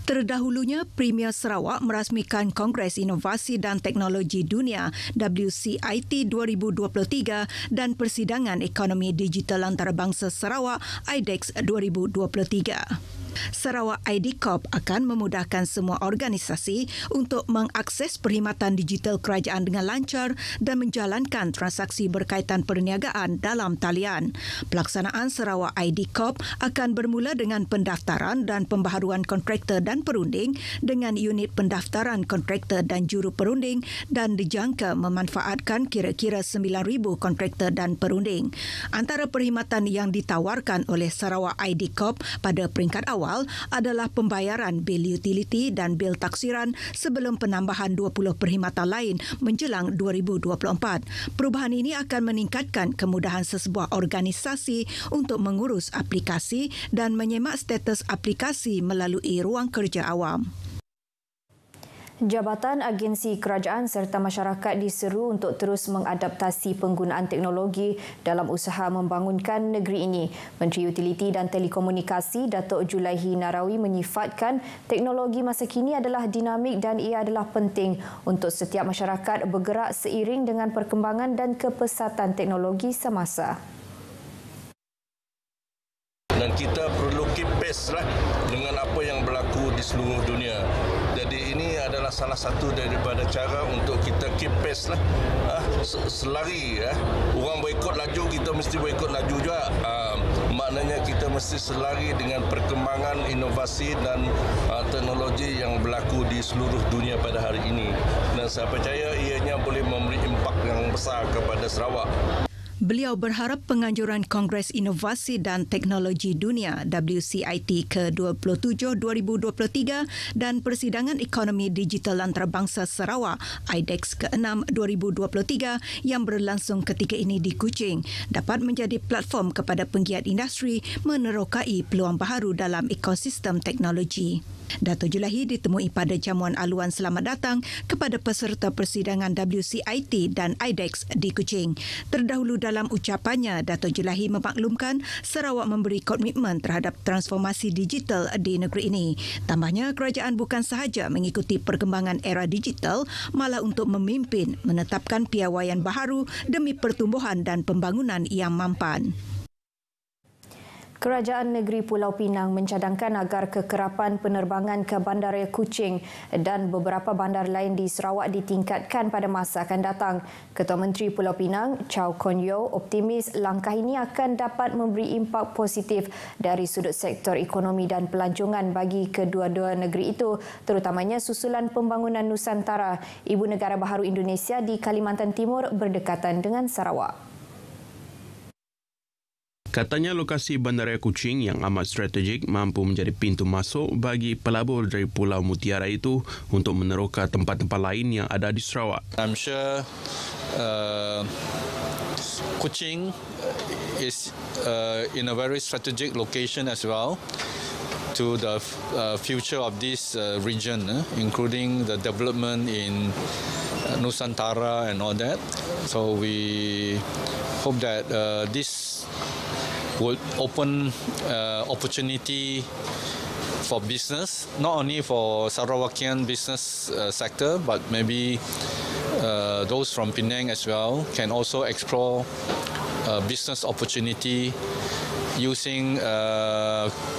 Terdahulunya, Premier Sarawak merasmikan Kongres Inovasi dan Teknologi Dunia WCIT 2023 dan Persidangan Ekonomi Digital Antarabangsa Sarawak IDEX 2023. Sarawak ID Corp akan memudahkan semua organisasi untuk mengakses perkhidmatan digital kerajaan dengan lancar dan menjalankan transaksi berkaitan perniagaan dalam talian. Pelaksanaan Sarawak ID Corp akan bermula dengan pendaftaran dan pembaharuan kontraktor dan perunding dengan unit pendaftaran kontraktor dan juru perunding dan dijangka memanfaatkan kira-kira 9,000 kontraktor dan perunding. Antara perkhidmatan yang ditawarkan oleh Sarawak ID Corp pada peringkat awal adalah pembayaran bil utiliti dan bil taksiran sebelum penambahan 20 perkhidmatan lain menjelang 2024. Perubahan ini akan meningkatkan kemudahan sesebuah organisasi untuk mengurus aplikasi dan menyemak status aplikasi melalui ruang kerja awam. Jabatan Agensi Kerajaan serta masyarakat diseru untuk terus mengadaptasi penggunaan teknologi dalam usaha membangunkan negeri ini. Menteri Utiliti dan Telekomunikasi Datuk Julaihi Narawi menyifatkan teknologi masa kini adalah dinamik dan ia adalah penting untuk setiap masyarakat bergerak seiring dengan perkembangan dan kepesatan teknologi semasa. Dan kita perlu keep pace lah dengan apa yang berlaku di seluruh dunia. Jadi ini adalah salah satu daripada cara untuk kita keep pace lah. Selari. Orang berikut laju, kita mesti berikut laju juga. Maknanya kita mesti selari dengan perkembangan inovasi dan teknologi yang berlaku di seluruh dunia pada hari ini. Dan saya percaya ianya boleh memberi impak yang besar kepada Sarawak. Beliau berharap penganjuran Kongres Inovasi dan Teknologi Dunia WCIT ke-27 2023 dan Persidangan Ekonomi Digital Antarabangsa Sarawak IDEX ke-6 2023 yang berlangsung ketika ini di Kuching dapat menjadi platform kepada penggiat industri menerokai peluang baharu dalam ekosistem teknologi. Dato' Julaihi ditemui pada jamuan aluan selamat datang kepada peserta persidangan WCIT dan IDEX di Kuching. Terdahulu dalam ucapannya, Dato' Julaihi memaklumkan Sarawak memberi komitmen terhadap transformasi digital di negeri ini. Tambahnya, kerajaan bukan sahaja mengikuti perkembangan era digital, malah untuk memimpin menetapkan piawaian baharu demi pertumbuhan dan pembangunan yang mampan. Kerajaan Negeri Pulau Pinang mencadangkan agar kekerapan penerbangan ke Bandaraya Kuching dan beberapa bandar lain di Sarawak ditingkatkan pada masa akan datang. Ketua Menteri Pulau Pinang, Chow Kon Yeow, optimis langkah ini akan dapat memberi impak positif dari sudut sektor ekonomi dan pelancongan bagi kedua-dua negeri itu, terutamanya susulan pembangunan Nusantara, Ibu Negara Baharu Indonesia di Kalimantan Timur berdekatan dengan Sarawak. Katanya lokasi Bandaraya Kuching yang amat strategik mampu menjadi pintu masuk bagi pelabur dari Pulau Mutiara itu untuk meneroka tempat-tempat lain yang ada di Sarawak. I'm sure Kuching is in a very strategic location as well to the future of this region, including the development in Nusantara and all that. So we hope that this would open opportunity for business, not only for Sarawakian business sector, but maybe those from Penang as well can also explore business opportunity using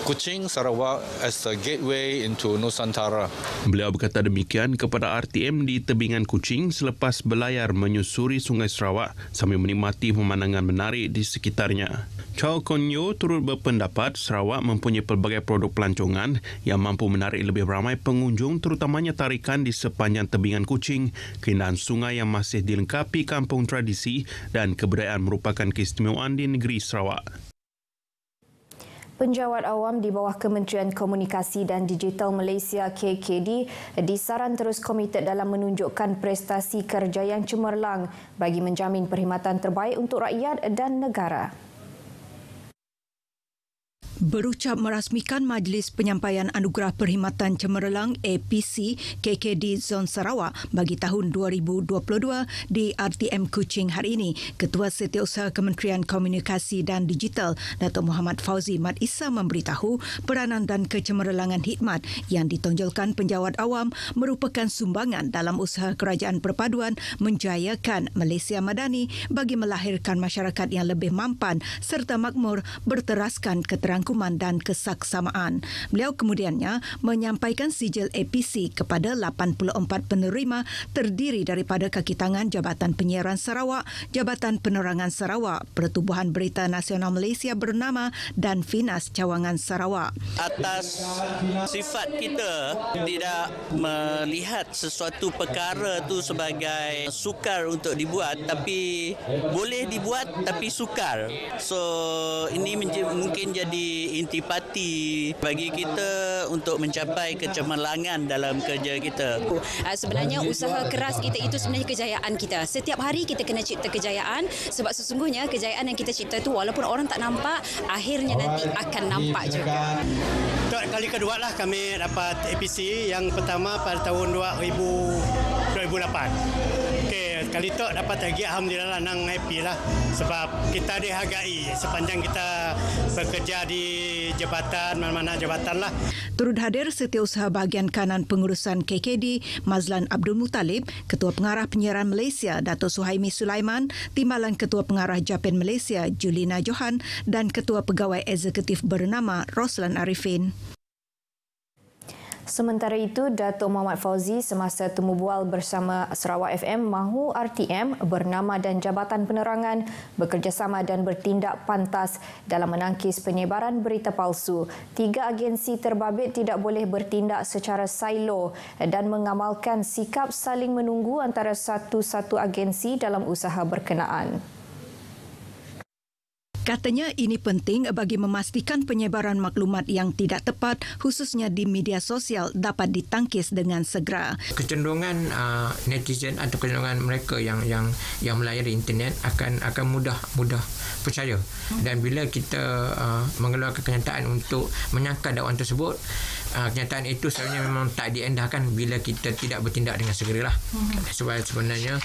Kuching, Sarawak as a gateway into Nusantara. Beliau berkata demikian kepada RTM di tebingan Kuching selepas berlayar menyusuri Sungai Sarawak sambil menikmati pemandangan menarik di sekitarnya. Chow Kon Yeow turut berpendapat Sarawak mempunyai pelbagai produk pelancongan yang mampu menarik lebih ramai pengunjung, terutamanya tarikan di sepanjang tebingan Kuching. Keindahan sungai yang masih dilengkapi kampung tradisi dan kebudayaan merupakan keistimewaan di negeri Sarawak. Penjawat awam di bawah Kementerian Komunikasi dan Digital Malaysia KKD disaran terus komited dalam menunjukkan prestasi kerja yang cemerlang bagi menjamin perkhidmatan terbaik untuk rakyat dan negara. Berucap merasmikan Majlis Penyampaian Anugerah Perkhidmatan Cemerlang APC KKD Zon Sarawak bagi tahun 2022 di RTM Kuching hari ini, Ketua Setiausaha Kementerian Komunikasi dan Digital Datuk Muhammad Fauzi Mat Issa memberitahu peranan dan kecemerlangan khidmat yang ditonjolkan penjawat awam merupakan sumbangan dalam usaha kerajaan perpaduan menjayakan Malaysia Madani bagi melahirkan masyarakat yang lebih mampan serta makmur berteraskan keterangkuman dan kesaksamaan. Beliau kemudiannya menyampaikan sijil APC kepada 84 penerima terdiri daripada kaki tangan Jabatan Penyiaran Sarawak, Jabatan Penerangan Sarawak, Pertubuhan Berita Nasional Malaysia bernama dan Finas Cawangan Sarawak. Atas sifat kita tidak melihat sesuatu perkara tu sebagai sukar untuk dibuat, tapi boleh dibuat tapi sukar. So ini mungkin jadi intipati bagi kita untuk mencapai kecemerlangan dalam kerja kita. Sebenarnya usaha keras kita itu sebenarnya kejayaan kita. Setiap hari kita kena cipta kejayaan sebab sesungguhnya kejayaan yang kita cipta itu walaupun orang tak nampak, akhirnya nanti akan nampak juga. Untuk kali kedua lah kami dapat APC, yang pertama pada tahun 2008. Okey, kali itu dapat lagi, alhamdulillah nang happy lah sebab kita dihargai sepanjang kita bekerja di jabatan, mana-mana jabatan lah. Turut hadir Setiausaha Bahagian Kanan Pengurusan KKD Mazlan Abdul Muttalib, Ketua Pengarah Penyiaran Malaysia Datuk Suhaimi Sulaiman, Timbalan Ketua Pengarah Japan Malaysia Julina Johan dan Ketua Pegawai Eksekutif bernama Roslan Arifin. Sementara itu, Datuk Muhammad Fauzi semasa temu bual bersama Sarawak FM mahu RTM bernama dan Jabatan Penerangan bekerjasama dan bertindak pantas dalam menangkis penyebaran berita palsu. 3 agensi terbabit tidak boleh bertindak secara silo dan mengamalkan sikap saling menunggu antara satu-satu agensi dalam usaha berkenaan. Katanya ini penting bagi memastikan penyebaran maklumat yang tidak tepat khususnya di media sosial dapat ditangkis dengan segera. Kecenderungan netizen atau kecenderungan mereka yang melayari internet akan mudah percaya, dan bila kita mengeluarkan kenyataan untuk menyangkal dakwaan tersebut, kenyataan itu sebenarnya memang tak diendahkan bila kita tidak bertindak dengan segeralah. Sebab sebenarnya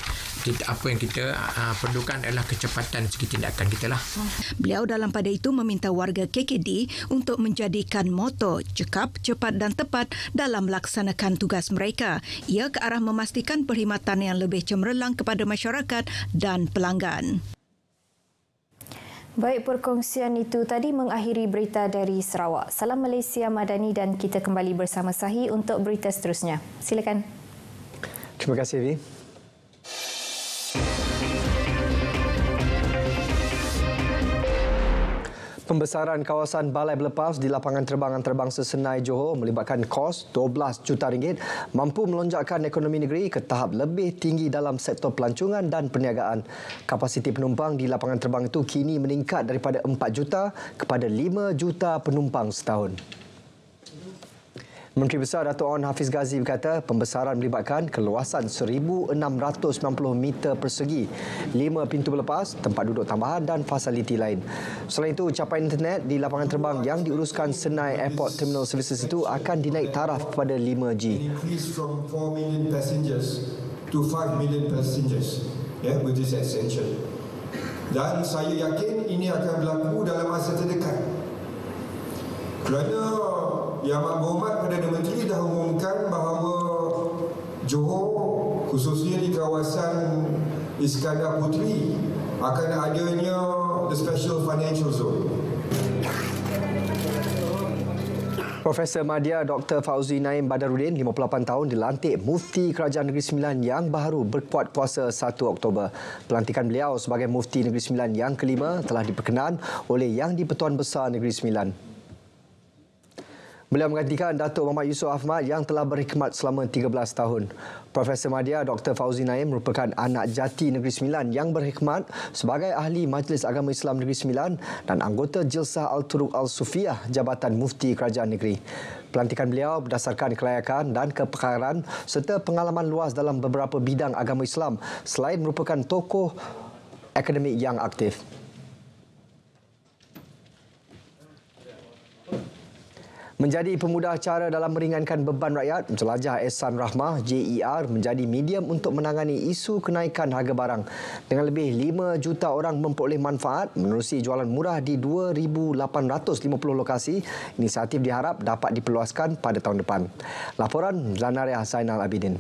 apa yang kita perlukan adalah kecepatan segi tindakan kita lah. Beliau dalam pada itu meminta warga KKD untuk menjadikan moto cekap, cepat dan tepat dalam melaksanakan tugas mereka. Ia ke arah memastikan perkhidmatan yang lebih cemerlang kepada masyarakat dan pelanggan. Baik, perkongsian itu tadi mengakhiri berita dari Sarawak. Salam Malaysia Madani dan kita kembali bersama Sahi untuk berita seterusnya. Silakan. Terima kasih, Vi. Pembesaran kawasan balai berlepas di lapangan terbang antarabangsa Senai Johor melibatkan kos 12 juta ringgit mampu melonjakkan ekonomi negeri ke tahap lebih tinggi dalam sektor pelancongan dan perniagaan. Kapasiti penumpang di lapangan terbang itu kini meningkat daripada 4 juta kepada 5 juta penumpang setahun. Menteri Besar Dato' Onn Hafiz Ghazi berkata pembesaran melibatkan keluasan 1,690 meter persegi, 5 pintu berlepas, tempat duduk tambahan dan fasiliti lain. Selain itu, capaian internet di lapangan terbang yang diuruskan Senai Airport Terminal Services itu akan dinaik taraf pada 5G. Increase from 4 million passengers to 5 million passengers, with this extension. Dan saya yakin ini akan berlaku dalam masa terdekat. Kerana Yang Amat Berhormat Perdana Menteri dah umumkan bahawa Johor, khususnya di kawasan Iskandar Puteri, akan adanya the Special Financial Zone. Profesor Madya Dr. Fauzi Naim Badarudin, 58 tahun, dilantik Mufti Kerajaan Negeri Sembilan yang baru berkuat kuasa 1 Oktober. Pelantikan beliau sebagai Mufti Negeri Sembilan yang kelima telah diperkenan oleh Yang di-Pertuan Besar Negeri Sembilan. Beliau menggantikan Datuk Muhammad Yusof Ahmad yang telah berkhidmat selama 13 tahun. Profesor Madya Dr. Fauzi Naim merupakan anak jati Negeri Sembilan yang berkhidmat sebagai ahli Majlis Agama Islam Negeri Sembilan dan anggota Jilsah Al-Turuq Al-Sufiyah Jabatan Mufti Kerajaan Negeri. Pelantikan beliau berdasarkan kelayakan dan kepakaran serta pengalaman luas dalam beberapa bidang agama Islam selain merupakan tokoh akademik yang aktif. Menjadi pemudah cara dalam meringankan beban rakyat, Jelajah Ehsan Rahmah JER menjadi medium untuk menangani isu kenaikan harga barang. Dengan lebih 5 juta orang memperoleh manfaat menerusi jualan murah di 2,850 lokasi, inisiatif diharap dapat diperluaskan pada tahun depan. Laporan Zanaria Zainal Abidin.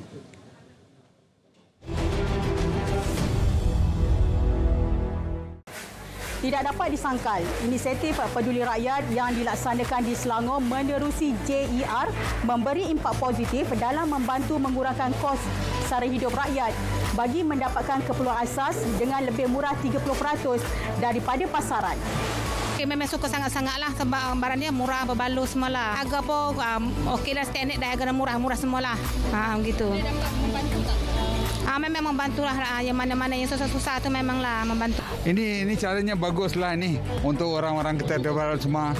Tidak dapat disangkal, inisiatif peduli rakyat yang dilaksanakan di Selangor menerusi JER memberi impak positif dalam membantu mengurangkan kos sara hidup rakyat bagi mendapatkan keperluan asas dengan lebih murah 30% daripada pasaran. Memang suka sangat-sangatlah sebab barang dia murah, berbaloi semualah. Harga pun okeylah, standard dah, harga murah semualah. Begitu. Memang membantulah yang mana-mana yang susah-susah tu memanglah membantu. Ini caranya baguslah ni untuk orang-orang kita depan semua.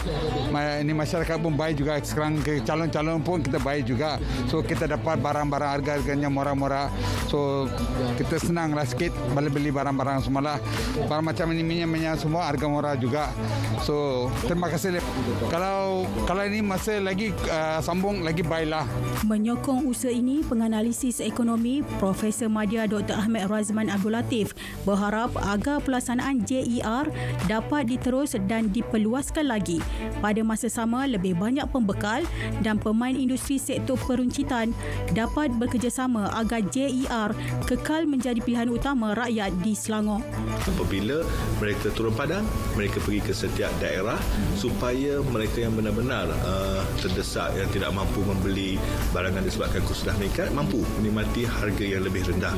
Ini masyarakat pun baik juga, sekarang ke calon-calon pun kita baik juga. So kita dapat barang-barang harganya murah-murah. So kita senanglah sikit beli barang-barang semualah. Barang macam ini minyak semua harga murah juga. So terima kasih. Kalau ini masih lagi sambung lagi baiklah. Menyokong usaha ini, penganalisis ekonomi Profesor Madya Dr. Ahmad Razman Abdul Latif berharap agar pelaksanaan JER dapat diterus dan diperluaskan lagi. Pada masa sama, lebih banyak pembekal dan pemain industri sektor peruncitan dapat bekerjasama agar JER kekal menjadi pilihan utama rakyat di Selangor. Apabila mereka turun padang, mereka pergi ke setiap daerah supaya mereka yang benar-benar terdesak, yang tidak mampu membeli barangan disebabkan kos sudah meningkat, mampu menikmati harga yang lebih rendah.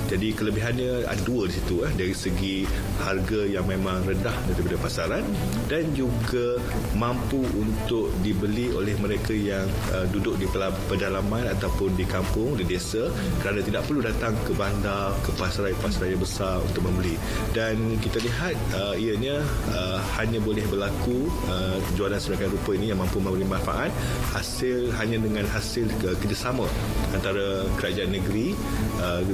Jadi kelebihannya ada dua di situ, dari segi harga yang memang rendah daripada pasaran dan juga mampu untuk dibeli oleh mereka yang duduk di pedalaman ataupun di kampung, di desa, kerana tidak perlu datang ke bandar, ke pasar-pasar besar untuk membeli. Dan kita lihat ianya hanya boleh berlaku jualan sedemikian rupa ini yang mampu memberi manfaat hanya dengan hasil kerjasama antara kerajaan negeri,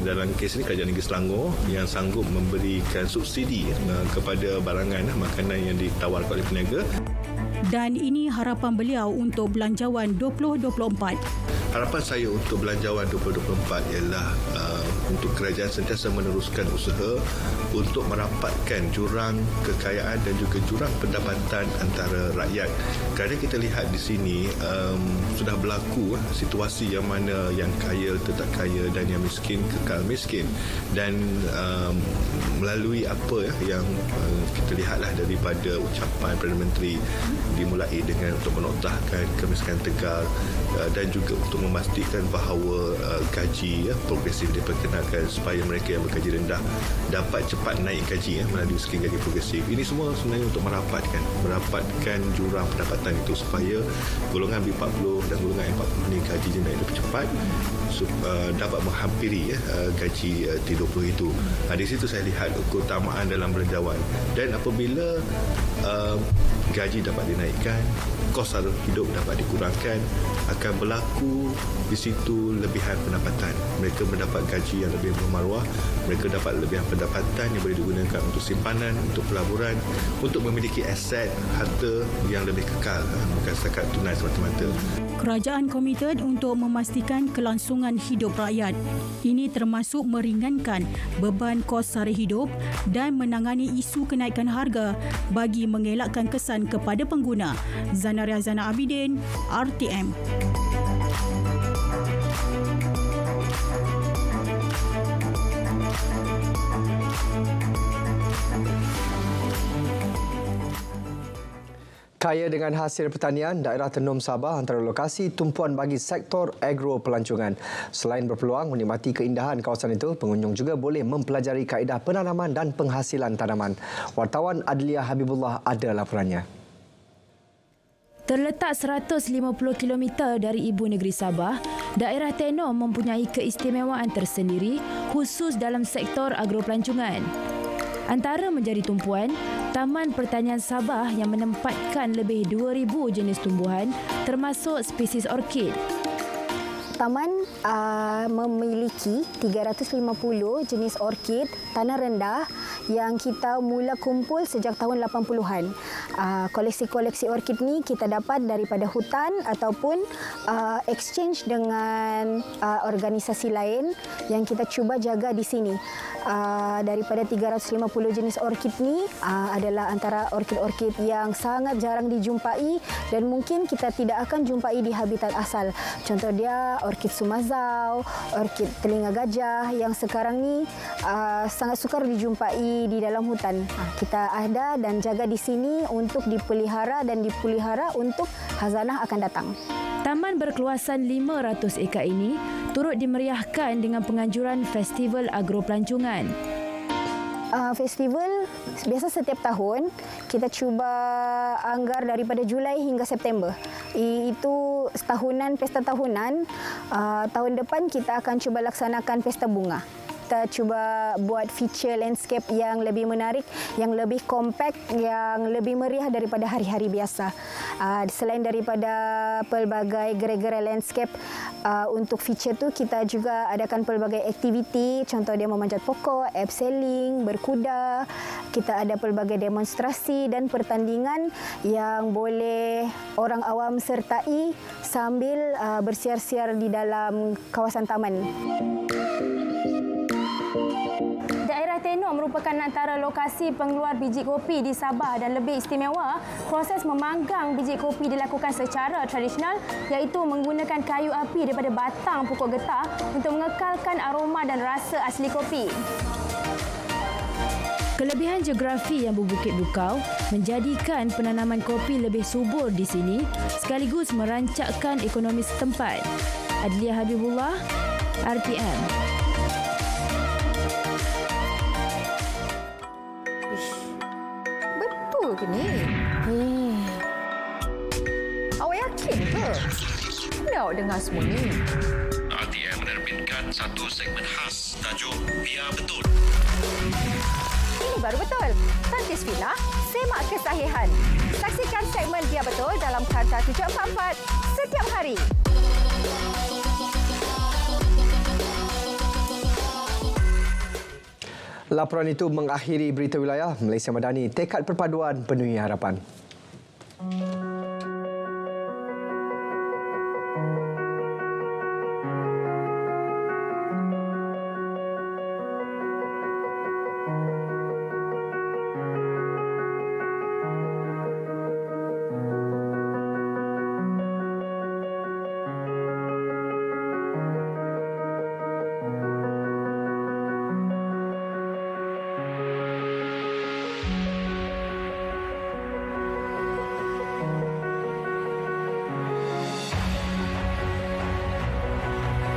dalam kes ini Kerajaan Negeri Selangor yang sanggup memberikan subsidi kepada barangan makanan yang ditawarkan oleh peniaga. Dan ini harapan beliau untuk Belanjawan 2024. Harapan saya untuk Belanjawan 2024 ialah untuk kerajaan sentiasa meneruskan usaha untuk merapatkan jurang kekayaan dan juga jurang pendapatan antara rakyat. Kerana kita lihat di sini sudah berlaku situasi yang mana yang kaya tetap kaya dan yang miskin kekal miskin. Dan melalui apa yang kita lihatlah daripada ucapan Perdana Menteri dimulai dengan untuk menoktahkan kemiskinan tegar dan juga untuk memastikan bahawa gaji progresif diperkenalkan supaya mereka yang bergaji rendah dapat cepat naik gaji melalui skema gaji progresif. Ini semua sebenarnya untuk merapatkan jurang pendapatan itu supaya golongan B40 dan golongan M40 ini gajinya naik lebih cepat dapat menghampiri gaji T20 itu. Di situ saya lihat keutamaan dalam belanjawan, dan apabila gaji dapat dinaikkan, kos hidup dapat dikurangkan, akan berlaku di situ lebihan pendapatan. Mereka mendapat gaji yang lebih bermaruah, mereka dapat lebihan pendapatan yang boleh digunakan untuk simpanan, untuk pelaburan, untuk memiliki aset harta yang lebih kekal, bukan setakat tunai semata-mata. Kerajaan komited untuk memastikan kelangsungan hidup rakyat. Ini termasuk meringankan beban kos sara hidup dan menangani isu kenaikan harga bagi mengelakkan kesan kepada pengguna. Zanaria Zana Abidin, RTM. Kaya dengan hasil pertanian, daerah Tenom Sabah antara lokasi tumpuan bagi sektor agro pelancongan. Selain berpeluang menikmati keindahan kawasan itu, pengunjung juga boleh mempelajari kaedah penanaman dan penghasilan tanaman. Wartawan Adlia Habibullah ada laporannya. Terletak 150 km dari ibu negeri Sabah, daerah Tenom mempunyai keistimewaan tersendiri khusus dalam sektor agro pelancongan. Antara menjadi tumpuan, Taman Pertanian Sabah yang menempatkan lebih 2,000 jenis tumbuhan termasuk spesies orkid. Taman memiliki 350 jenis orkid tanah rendah yang kita mula kumpul sejak tahun 80-an. Koleksi-koleksi orkid ni kita dapat daripada hutan ataupun exchange dengan organisasi lain yang kita cuba jaga di sini. Daripada 350 jenis orkid ni adalah antara orkid-orkid yang sangat jarang dijumpai dan mungkin kita tidak akan jumpai di habitat asal. Contoh dia orkid sumazau, orkid telinga gajah yang sekarang ni sangat sukar dijumpai di dalam hutan. Kita ada dan jaga di sini untuk dipelihara dan dipelihara untuk khazanah akan datang. Taman berkeluasan 500 ekar ini turut dimeriahkan dengan penganjuran Festival Agro Pelancongan. Festival biasa setiap tahun kita cuba anggar daripada Julai hingga September. Itu setahunan, pesta tahunan. Tahun depan kita akan cuba laksanakan pesta bunga. Kita cuba buat feature landscape yang lebih menarik, yang lebih compact, yang lebih meriah daripada hari-hari biasa. Selain daripada pelbagai gerai-gerai landscape, untuk feature tu kita juga adakan pelbagai aktiviti, contoh dia memanjat pokok, abseiling, berkuda. Kita ada pelbagai demonstrasi dan pertandingan yang boleh orang awam sertai sambil bersiar-siar di dalam kawasan taman. Daerah Tenom merupakan antara lokasi pengeluar biji kopi di Sabah dan lebih istimewa, proses memanggang biji kopi dilakukan secara tradisional iaitu menggunakan kayu api daripada batang pokok getah untuk mengekalkan aroma dan rasa asli kopi. Kelebihan geografi yang berbukit bukau menjadikan penanaman kopi lebih subur di sini sekaligus merancakkan ekonomi setempat. Adlia Habibullah, RTM. Ke ni? Awak yakin ke? Bila awak dengar semua ni? RTM menerbitkan satu segmen khas tajuk Biar Betul. Ini baru betul. Tantis Fina, semak kesahihan. Saksikan segmen Biar Betul dalam Carta 744 setiap hari. Laporan itu mengakhiri berita wilayah. Malaysia Madani, tekad perpaduan penuhi harapan.